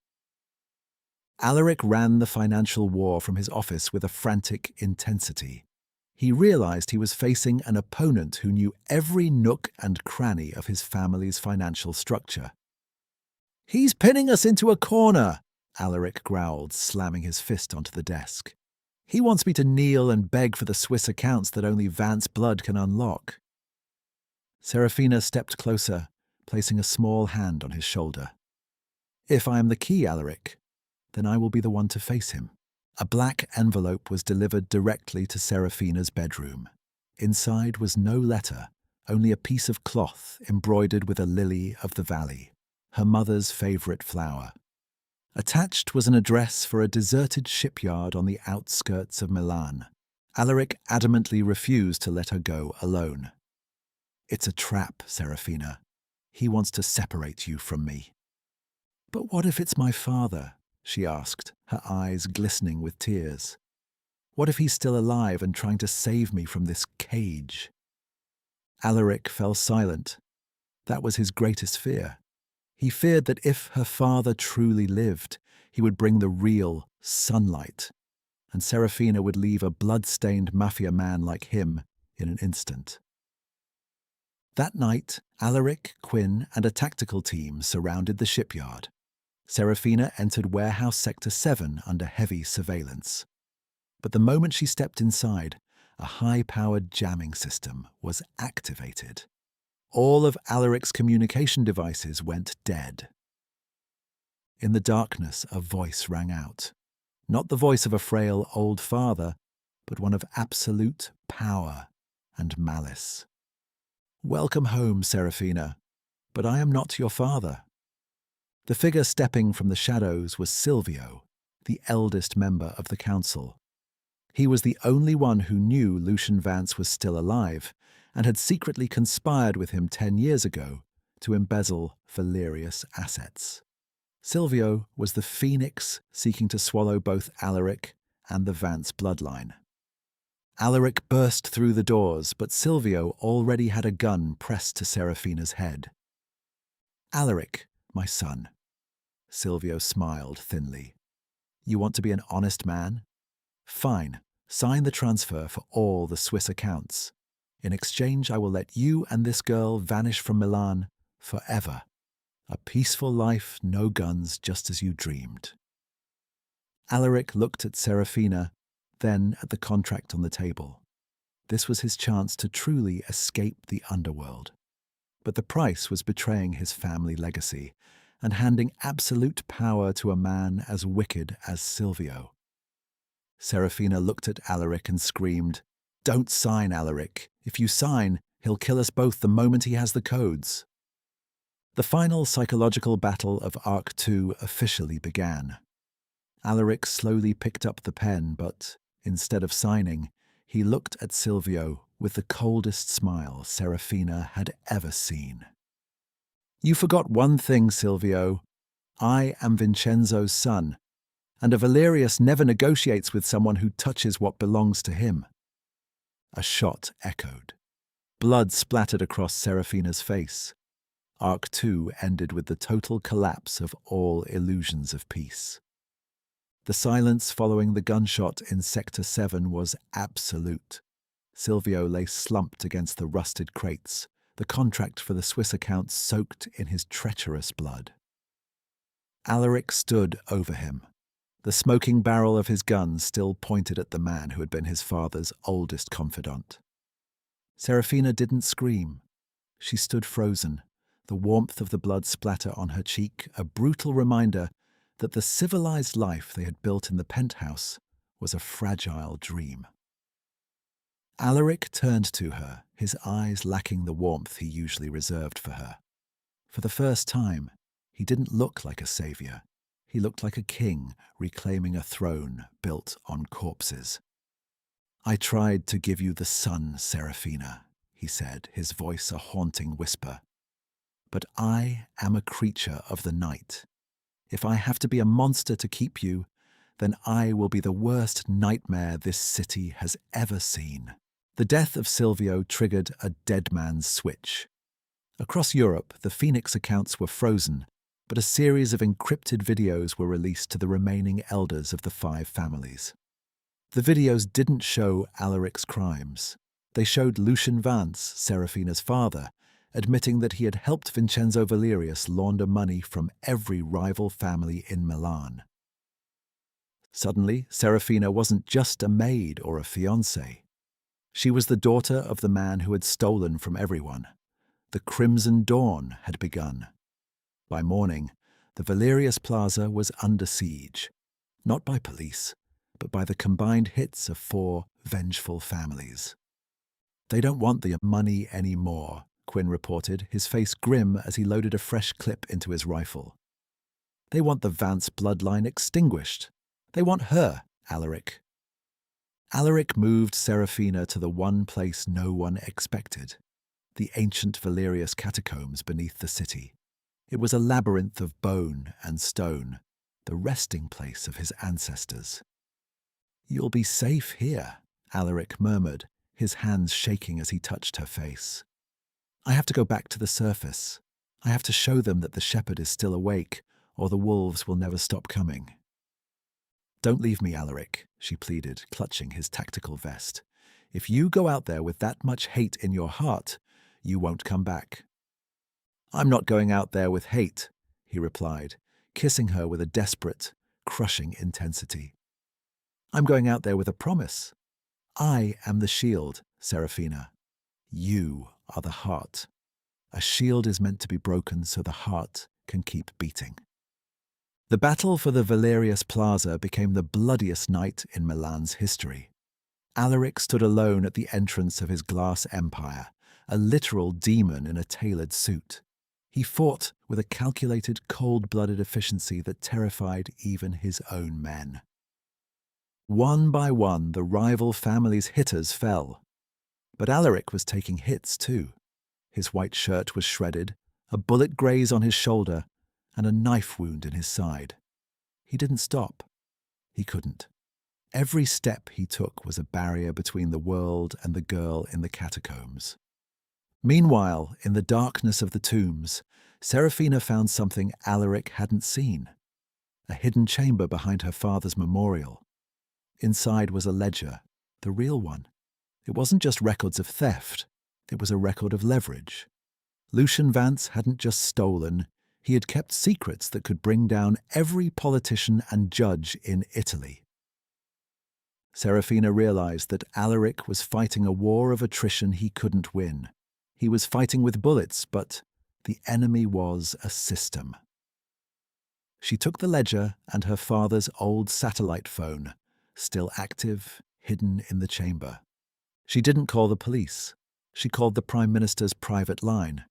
A: Alaric ran the financial war from his office with a frantic intensity. He realized he was facing an opponent who knew every nook and cranny of his family's financial structure. "He's pinning us into a corner," Alaric growled, slamming his fist onto the desk. "He wants me to kneel and beg for the Swiss accounts that only Vance blood can unlock." Seraphina stepped closer, placing a small hand on his shoulder. "If I am the key, Alaric, then I will be the one to face him." A black envelope was delivered directly to Seraphina's bedroom. Inside was no letter, only a piece of cloth embroidered with a lily of the valley, her mother's favorite flower. Attached was an address for a deserted shipyard on the outskirts of Milan. Alaric adamantly refused to let her go alone. "It's a trap, Seraphina. He wants to separate you from me." "But what if it's my father?" she asked, her eyes glistening with tears. "What if he's still alive and trying to save me from this cage?" Alaric fell silent. That was his greatest fear. He feared that if her father truly lived, he would bring the real sunlight, and Seraphina would leave a blood-stained mafia man like him in an instant. That night, Alaric, Quinn, and a tactical team surrounded the shipyard. Seraphina entered Warehouse Sector 7 under heavy surveillance. But the moment she stepped inside, a high-powered jamming system was activated. All of Alaric's communication devices went dead. In the darkness, a voice rang out. Not the voice of a frail old father, but one of absolute power and malice. "Welcome home, Seraphina, but I am not your father." The figure stepping from the shadows was Silvio, the eldest member of the council. He was the only one who knew Lucian Vance was still alive and had secretly conspired with him 10 years ago to embezzle Valerius assets. Silvio was the phoenix seeking to swallow both Alaric and the Vance bloodline. Alaric burst through the doors, but Silvio already had a gun pressed to Seraphina's head. "Alaric, my son." Silvio smiled thinly. You want to be an honest man? Fine, sign the transfer for all the Swiss accounts. In exchange, I will let you and this girl vanish from Milan forever. A peaceful life, no guns, just as you dreamed. Alaric looked at Seraphina, then at the contract on the table. This was his chance to truly escape the underworld. But the price was betraying his family legacy and handing absolute power to a man as wicked as Silvio. Seraphina looked at Alaric and screamed, "Don't sign, Alaric. If you sign, he'll kill us both the moment he has the codes." The final psychological battle of Arc 2 officially began. Alaric slowly picked up the pen, but instead of signing, he looked at Silvio with the coldest smile Seraphina had ever seen. "You forgot one thing, Silvio. I am Vincenzo's son, and a Valerius never negotiates with someone who touches what belongs to him." A shot echoed. Blood splattered across Seraphina's face. Arc 2 ended with the total collapse of all illusions of peace. The silence following the gunshot in Sector 7 was absolute. Silvio lay slumped against the rusted crates, the contract for the Swiss accounts soaked in his treacherous blood. Alaric stood over him. The smoking barrel of his gun still pointed at the man who had been his father's oldest confidant. Seraphina didn't scream. She stood frozen, the warmth of the blood splatter on her cheek a brutal reminder that the civilized life they had built in the penthouse was a fragile dream. Alaric turned to her, his eyes lacking the warmth he usually reserved for her. For the first time, he didn't look like a savior. He looked like a king reclaiming a throne built on corpses. "I tried to give you the sun, Seraphina," he said, his voice a haunting whisper. "But I am a creature of the night. If I have to be a monster to keep you, then I will be the worst nightmare this city has ever seen." The death of Silvio triggered a dead man's switch. Across Europe, the Phoenix accounts were frozen, but a series of encrypted videos were released to the remaining elders of the 5 families. The videos didn't show Alaric's crimes. They showed Lucian Vance, Seraphina's father, admitting that he had helped Vincenzo Valerius launder money from every rival family in Milan. Suddenly, Seraphina wasn't just a maid or a fiancée. She was the daughter of the man who had stolen from everyone. The Crimson Dawn had begun. By morning, the Valerius Plaza was under siege, not by police, but by the combined hits of 4 vengeful families. "They don't want the money anymore," Quinn reported, his face grim as he loaded a fresh clip into his rifle. "They want the Vance bloodline extinguished. They want her, Alaric." Alaric moved Seraphina to the one place no one expected, the ancient Valerius catacombs beneath the city. It was a labyrinth of bone and stone, the resting place of his ancestors. "You'll be safe here," Alaric murmured, his hands shaking as he touched her face. "I have to go back to the surface. I have to show them that the shepherd is still awake, or the wolves will never stop coming." "Don't leave me, Alaric," she pleaded, clutching his tactical vest. "If you go out there with that much hate in your heart, you won't come back." "I'm not going out there with hate," he replied, kissing her with a desperate, crushing intensity. "I'm going out there with a promise. I am the shield, Seraphina. You are the heart. A shield is meant to be broken so the heart can keep beating." The battle for the Valerius Plaza became the bloodiest night in Milan's history. Alaric stood alone at the entrance of his glass empire, a literal demon in a tailored suit. He fought with a calculated, cold-blooded efficiency that terrified even his own men. One by one, the rival family's hitters fell. But Alaric was taking hits too. His white shirt was shredded, a bullet grazed on his shoulder, and a knife wound in his side. He didn't stop. He couldn't. Every step he took was a barrier between the world and the girl in the catacombs. Meanwhile, in the darkness of the tombs, Seraphina found something Alaric hadn't seen. a hidden chamber behind her father's memorial. Inside was a ledger, the real one. It wasn't just records of theft, it was a record of leverage. Lucian Vance hadn't just stolen, he had kept secrets that could bring down every politician and judge in Italy. Seraphina realized that Alaric was fighting a war of attrition he couldn't win. He was fighting with bullets, but the enemy was a system. She took the ledger and her father's old satellite phone, still active, hidden in the chamber. She didn't call the police. She called the Prime Minister's private line.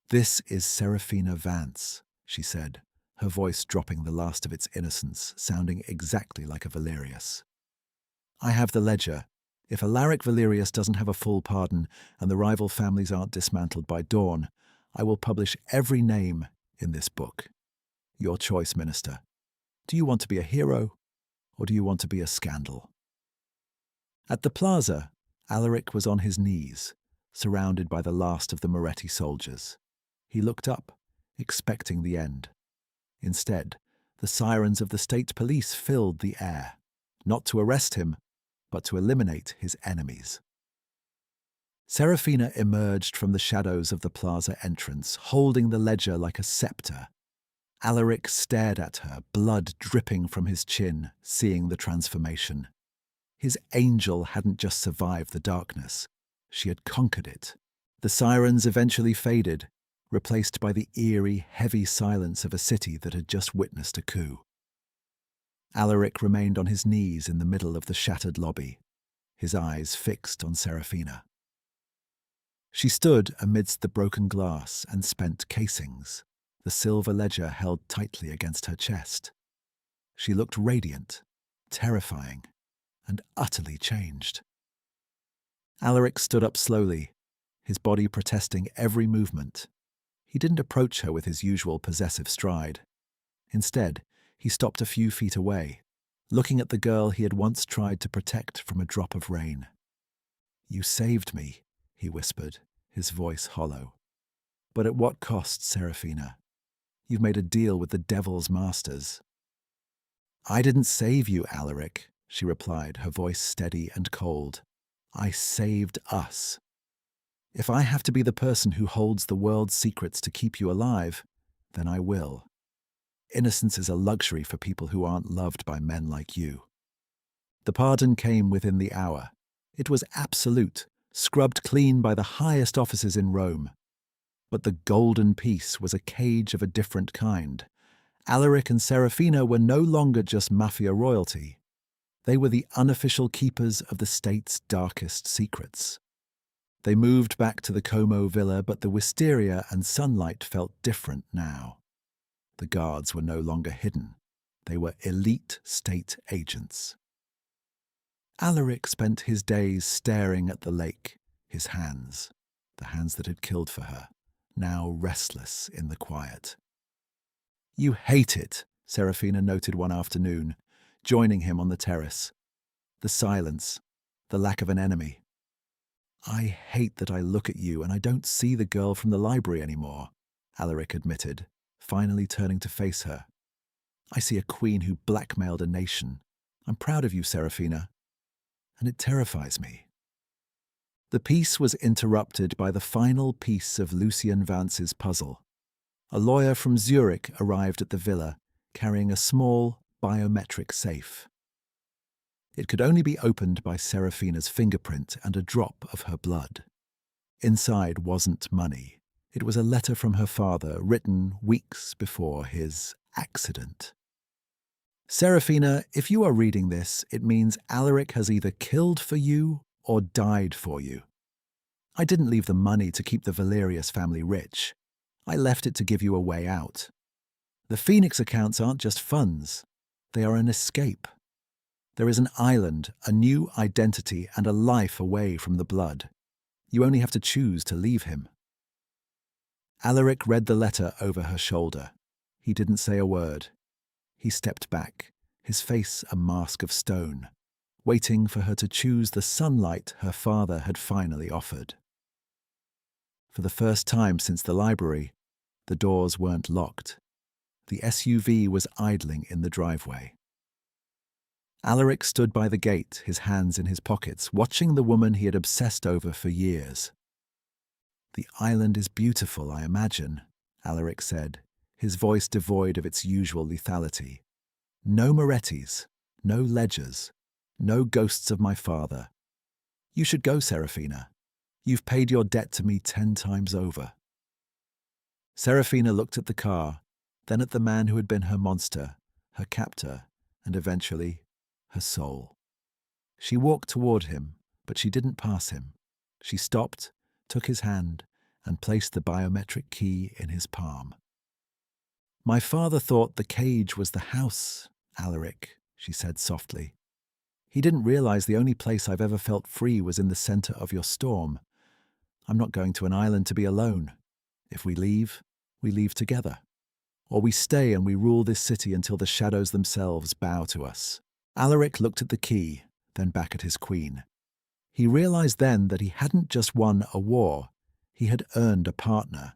A: "This is Seraphina Vance," she said, her voice dropping the last of its innocence, sounding exactly like a Valerius. "I have the ledger. If Alaric Valerius doesn't have a full pardon and the rival families aren't dismantled by dawn, I will publish every name in this book. Your choice, Minister. Do you want to be a hero, or do you want to be a scandal?" At the plaza, Alaric was on his knees, surrounded by the last of the Moretti soldiers. He looked up, expecting the end. Instead, the sirens of the state police filled the air, not to arrest him, but to eliminate his enemies. Seraphina emerged from the shadows of the plaza entrance, holding the ledger like a scepter. Alaric stared at her, blood dripping from his chin, seeing the transformation. His angel hadn't just survived the darkness, she had conquered it. The sirens eventually faded, replaced by the eerie, heavy silence of a city that had just witnessed a coup. Alaric remained on his knees in the middle of the shattered lobby, his eyes fixed on Seraphina. She stood amidst the broken glass and spent casings, the silver ledger held tightly against her chest. She looked radiant, terrifying, and utterly changed. Alaric stood up slowly, his body protesting every movement. He didn't approach her with his usual possessive stride. Instead, he stopped a few feet away, looking at the girl he had once tried to protect from a drop of rain. "You saved me," he whispered, his voice hollow. "But at what cost, Seraphina? You've made a deal with the devil's masters." "I didn't save you, Alaric," she replied, her voice steady and cold. "I saved us. If I have to be the person who holds the world's secrets to keep you alive, then I will. Innocence is a luxury for people who aren't loved by men like you." The pardon came within the hour. It was absolute, scrubbed clean by the highest officers in Rome. But the golden peace was a cage of a different kind. Alaric and Seraphina were no longer just Mafia royalty. They were the unofficial keepers of the state's darkest secrets. They moved back to the Como villa, but the wisteria and sunlight felt different now. The guards were no longer hidden. They were elite state agents. Alaric spent his days staring at the lake, his hands, the hands that had killed for her, now restless in the quiet. "You hate it," Seraphina noted one afternoon, joining him on the terrace. "The silence, the lack of an enemy." "I hate that I look at you and I don't see the girl from the library anymore," Alaric admitted, finally turning to face her. "I see a queen who blackmailed a nation. I'm proud of you, Seraphina. And it terrifies me." The peace was interrupted by the final piece of Lucian Vance's puzzle. A lawyer from Zurich arrived at the villa, carrying a small, biometric safe. It could only be opened by Seraphina's fingerprint and a drop of her blood. Inside wasn't money. It was a letter from her father, written weeks before his accident. "Seraphina, if you are reading this, it means Alaric has either killed for you or died for you. I didn't leave the money to keep the Valerius family rich. I left it to give you a way out. The Phoenix accounts aren't just funds. They are an escape. There is an island, a new identity, and a life away from the blood. You only have to choose to leave him." Alaric read the letter over her shoulder. He didn't say a word. He stepped back, his face a mask of stone, waiting for her to choose the sunlight her father had finally offered. For the first time since the library, the doors weren't locked. The SUV was idling in the driveway. Alaric stood by the gate, his hands in his pockets, watching the woman he had obsessed over for years. "The island is beautiful, I imagine," Alaric said, his voice devoid of its usual lethality. "No Morettis, no ledgers, no ghosts of my father. You should go, Seraphina. You've paid your debt to me 10 times over." Seraphina looked at the car, then at the man who had been her monster, her captor, and eventually her soul. She walked toward him, but she didn't pass him. She stopped, took his hand, and placed the biometric key in his palm. "My father thought the cage was the house, Alaric," she said softly. "He didn't realize the only place I've ever felt free was in the center of your storm. I'm not going to an island to be alone. If we leave together. Or we stay and we rule this city until the shadows themselves bow to us." Alaric looked at the key, then back at his queen. He realized then that he hadn't just won a war, he had earned a partner.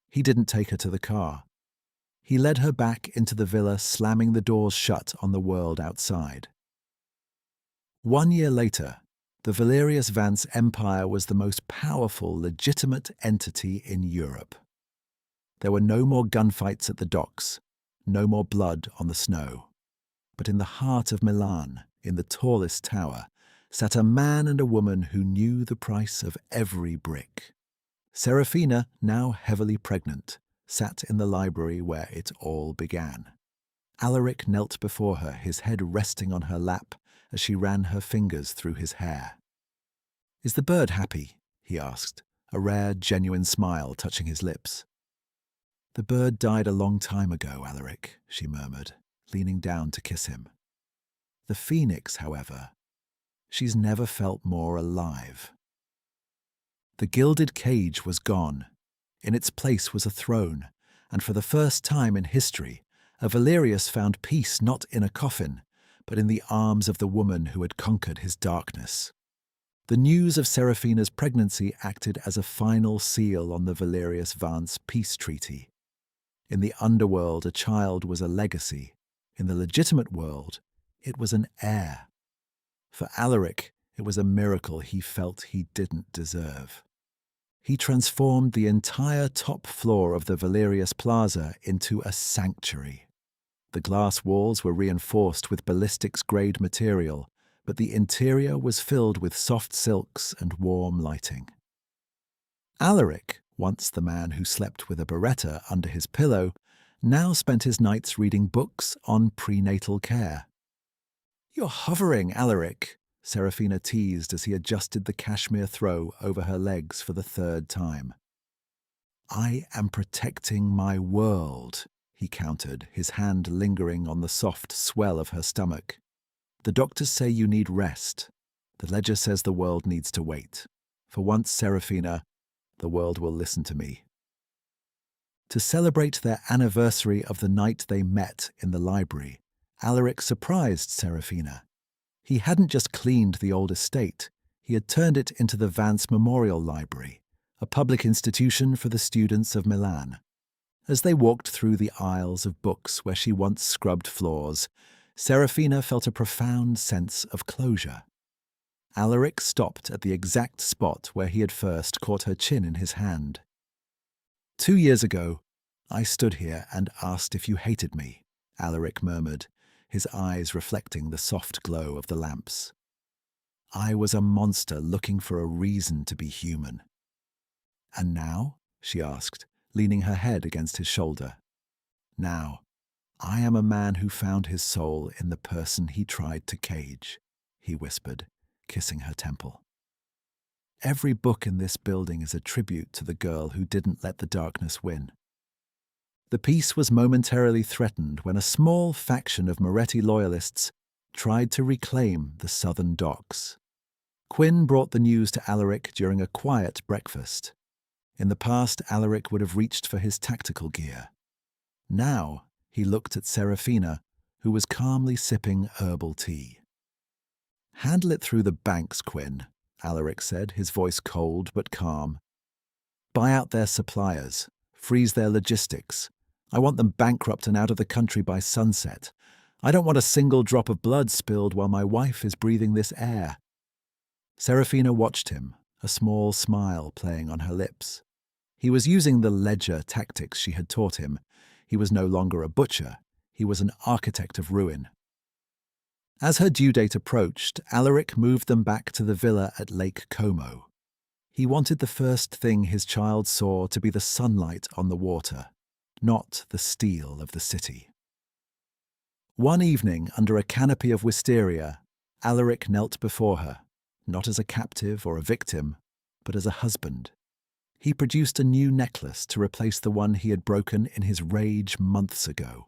A: He didn't take her to the car. He led her back into the villa, slamming the doors shut on the world outside. 1 year later, the Valerius Vance Empire was the most powerful, legitimate entity in Europe. There were no more gunfights at the docks, no more blood on the snow. But in the heart of Milan, in the tallest tower, sat a man and a woman who knew the price of every brick. Seraphina, now heavily pregnant, sat in the library where it all began. Alaric knelt before her, his head resting on her lap as she ran her fingers through his hair. "Is the bird happy?" he asked, a rare, genuine smile touching his lips. "The bird died a long time ago, Alaric," she murmured, leaning down to kiss him. "The phoenix, however, she's never felt more alive." The gilded cage was gone. In its place was a throne, and for the first time in history, a Valerius found peace not in a coffin, but in the arms of the woman who had conquered his darkness. The news of Seraphina's pregnancy acted as a final seal on the Valerius Vance peace treaty. In the underworld, a child was a legacy. In the legitimate world, it was an heir. For Alaric, it was a miracle he felt he didn't deserve. He transformed the entire top floor of the Valerius Plaza into a sanctuary. The glass walls were reinforced with ballistics-grade material, but the interior was filled with soft silks and warm lighting. Alaric, once the man who slept with a beretta under his pillow, now spent his nights reading books on prenatal care. "You're hovering, Alaric," Seraphina teased as he adjusted the cashmere throw over her legs for the 3rd time. "I am protecting my world," he countered, his hand lingering on the soft swell of her stomach. "The doctors say you need rest. The ledger says the world needs to wait. For once, Seraphina, the world will listen to me." To celebrate their anniversary of the night they met in the library, Alaric surprised Seraphina. He hadn't just cleaned the old estate, he had turned it into the Vance Memorial Library, a public institution for the students of Milan. As they walked through the aisles of books where she once scrubbed floors, Seraphina felt a profound sense of closure. Alaric stopped at the exact spot where he had first caught her chin in his hand. 2 years ago, I stood here and asked if you hated me, Alaric murmured, his eyes reflecting the soft glow of the lamps. I was a monster looking for a reason to be human. And now? She asked, leaning her head against his shoulder. Now, I am a man who found his soul in the person he tried to cage, he whispered, kissing her temple. Every book in this building is a tribute to the girl who didn't let the darkness win. The peace was momentarily threatened when a small faction of Moretti loyalists tried to reclaim the southern docks. Quinn brought the news to Alaric during a quiet breakfast. In the past, Alaric would have reached for his tactical gear. Now, he looked at Seraphina, who was calmly sipping herbal tea. Handle it through the banks, Quinn, Alaric said, his voice cold but calm. Buy out their suppliers, freeze their logistics, I want them bankrupt and out of the country by sunset. I don't want a single drop of blood spilled while my wife is breathing this air." Seraphina watched him, a small smile playing on her lips. He was using the ledger tactics she had taught him. He was no longer a butcher. He was an architect of ruin. As her due date approached, Alaric moved them back to the villa at Lake Como. He wanted the first thing his child saw to be the sunlight on the water, not the steel of the city. One evening, under a canopy of wisteria, Alaric knelt before her, not as a captive or a victim, but as a husband. He produced a new necklace to replace the one he had broken in his rage months ago.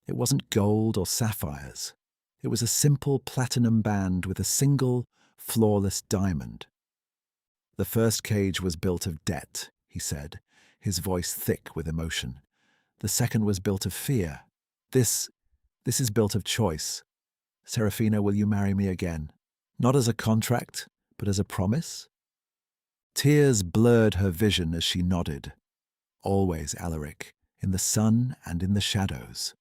A: It wasn't gold or sapphires. It was a simple platinum band with a single, flawless diamond. "The first cage was built of debt," he said, his voice thick with emotion. "The second was built of fear. This is built of choice. Seraphina, will you marry me again? Not as a contract, but as a promise?" Tears blurred her vision as she nodded. Always, Alaric, in the sun and in the shadows.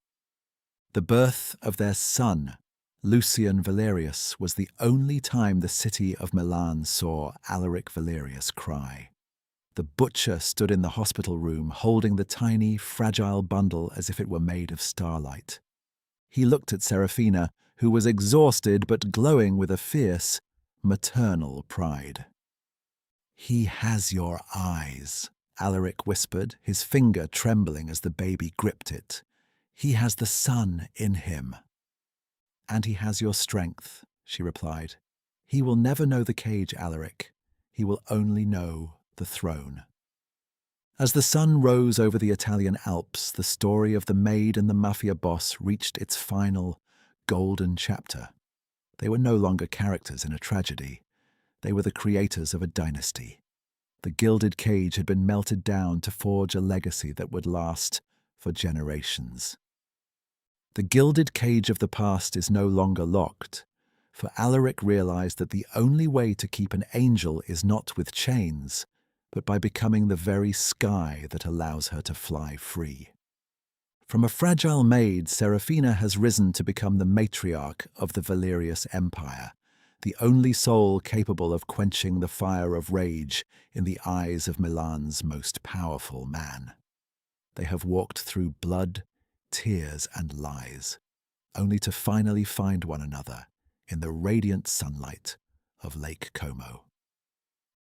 A: The birth of their son, Lucian Valerius, was the only time the city of Milan saw Alaric Valerius cry. The butcher stood in the hospital room holding the tiny, fragile bundle as if it were made of starlight. He looked at Seraphina, who was exhausted but glowing with a fierce, maternal pride. "He has your eyes," Alaric whispered, his finger trembling as the baby gripped it. "He has the sun in him." "And he has your strength," she replied. "He will never know the cage, Alaric. He will only know the throne." As the sun rose over the Italian Alps, the story of the Maid and the Mafia boss reached its final, golden chapter. They were no longer characters in a tragedy. They were the creators of a dynasty. The gilded cage had been melted down to forge a legacy that would last for generations. The gilded cage of the past is no longer locked, for Alaric realized that the only way to keep an angel is not with chains, but by becoming the very sky that allows her to fly free. From a fragile maid, Seraphina has risen to become the matriarch of the Valerius Empire, the only soul capable of quenching the fire of rage in the eyes of Milan's most powerful man. They have walked through blood, tears, and lies, only to finally find one another in the radiant sunlight of Lake Como.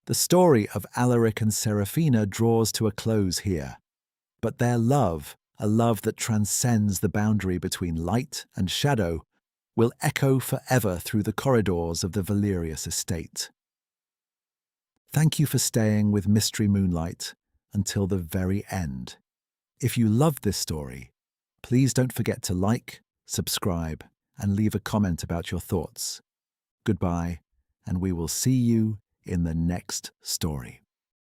A: The story of Alaric and Seraphina draws to a close here, but their love, a love that transcends the boundary between light and shadow, will echo forever through the corridors of the Valerius estate. Thank you for staying with Mystery Moonlight until the very end. If you loved this story, please don't forget to like, subscribe, and leave a comment about your thoughts. Goodbye, and we will see you in the next story.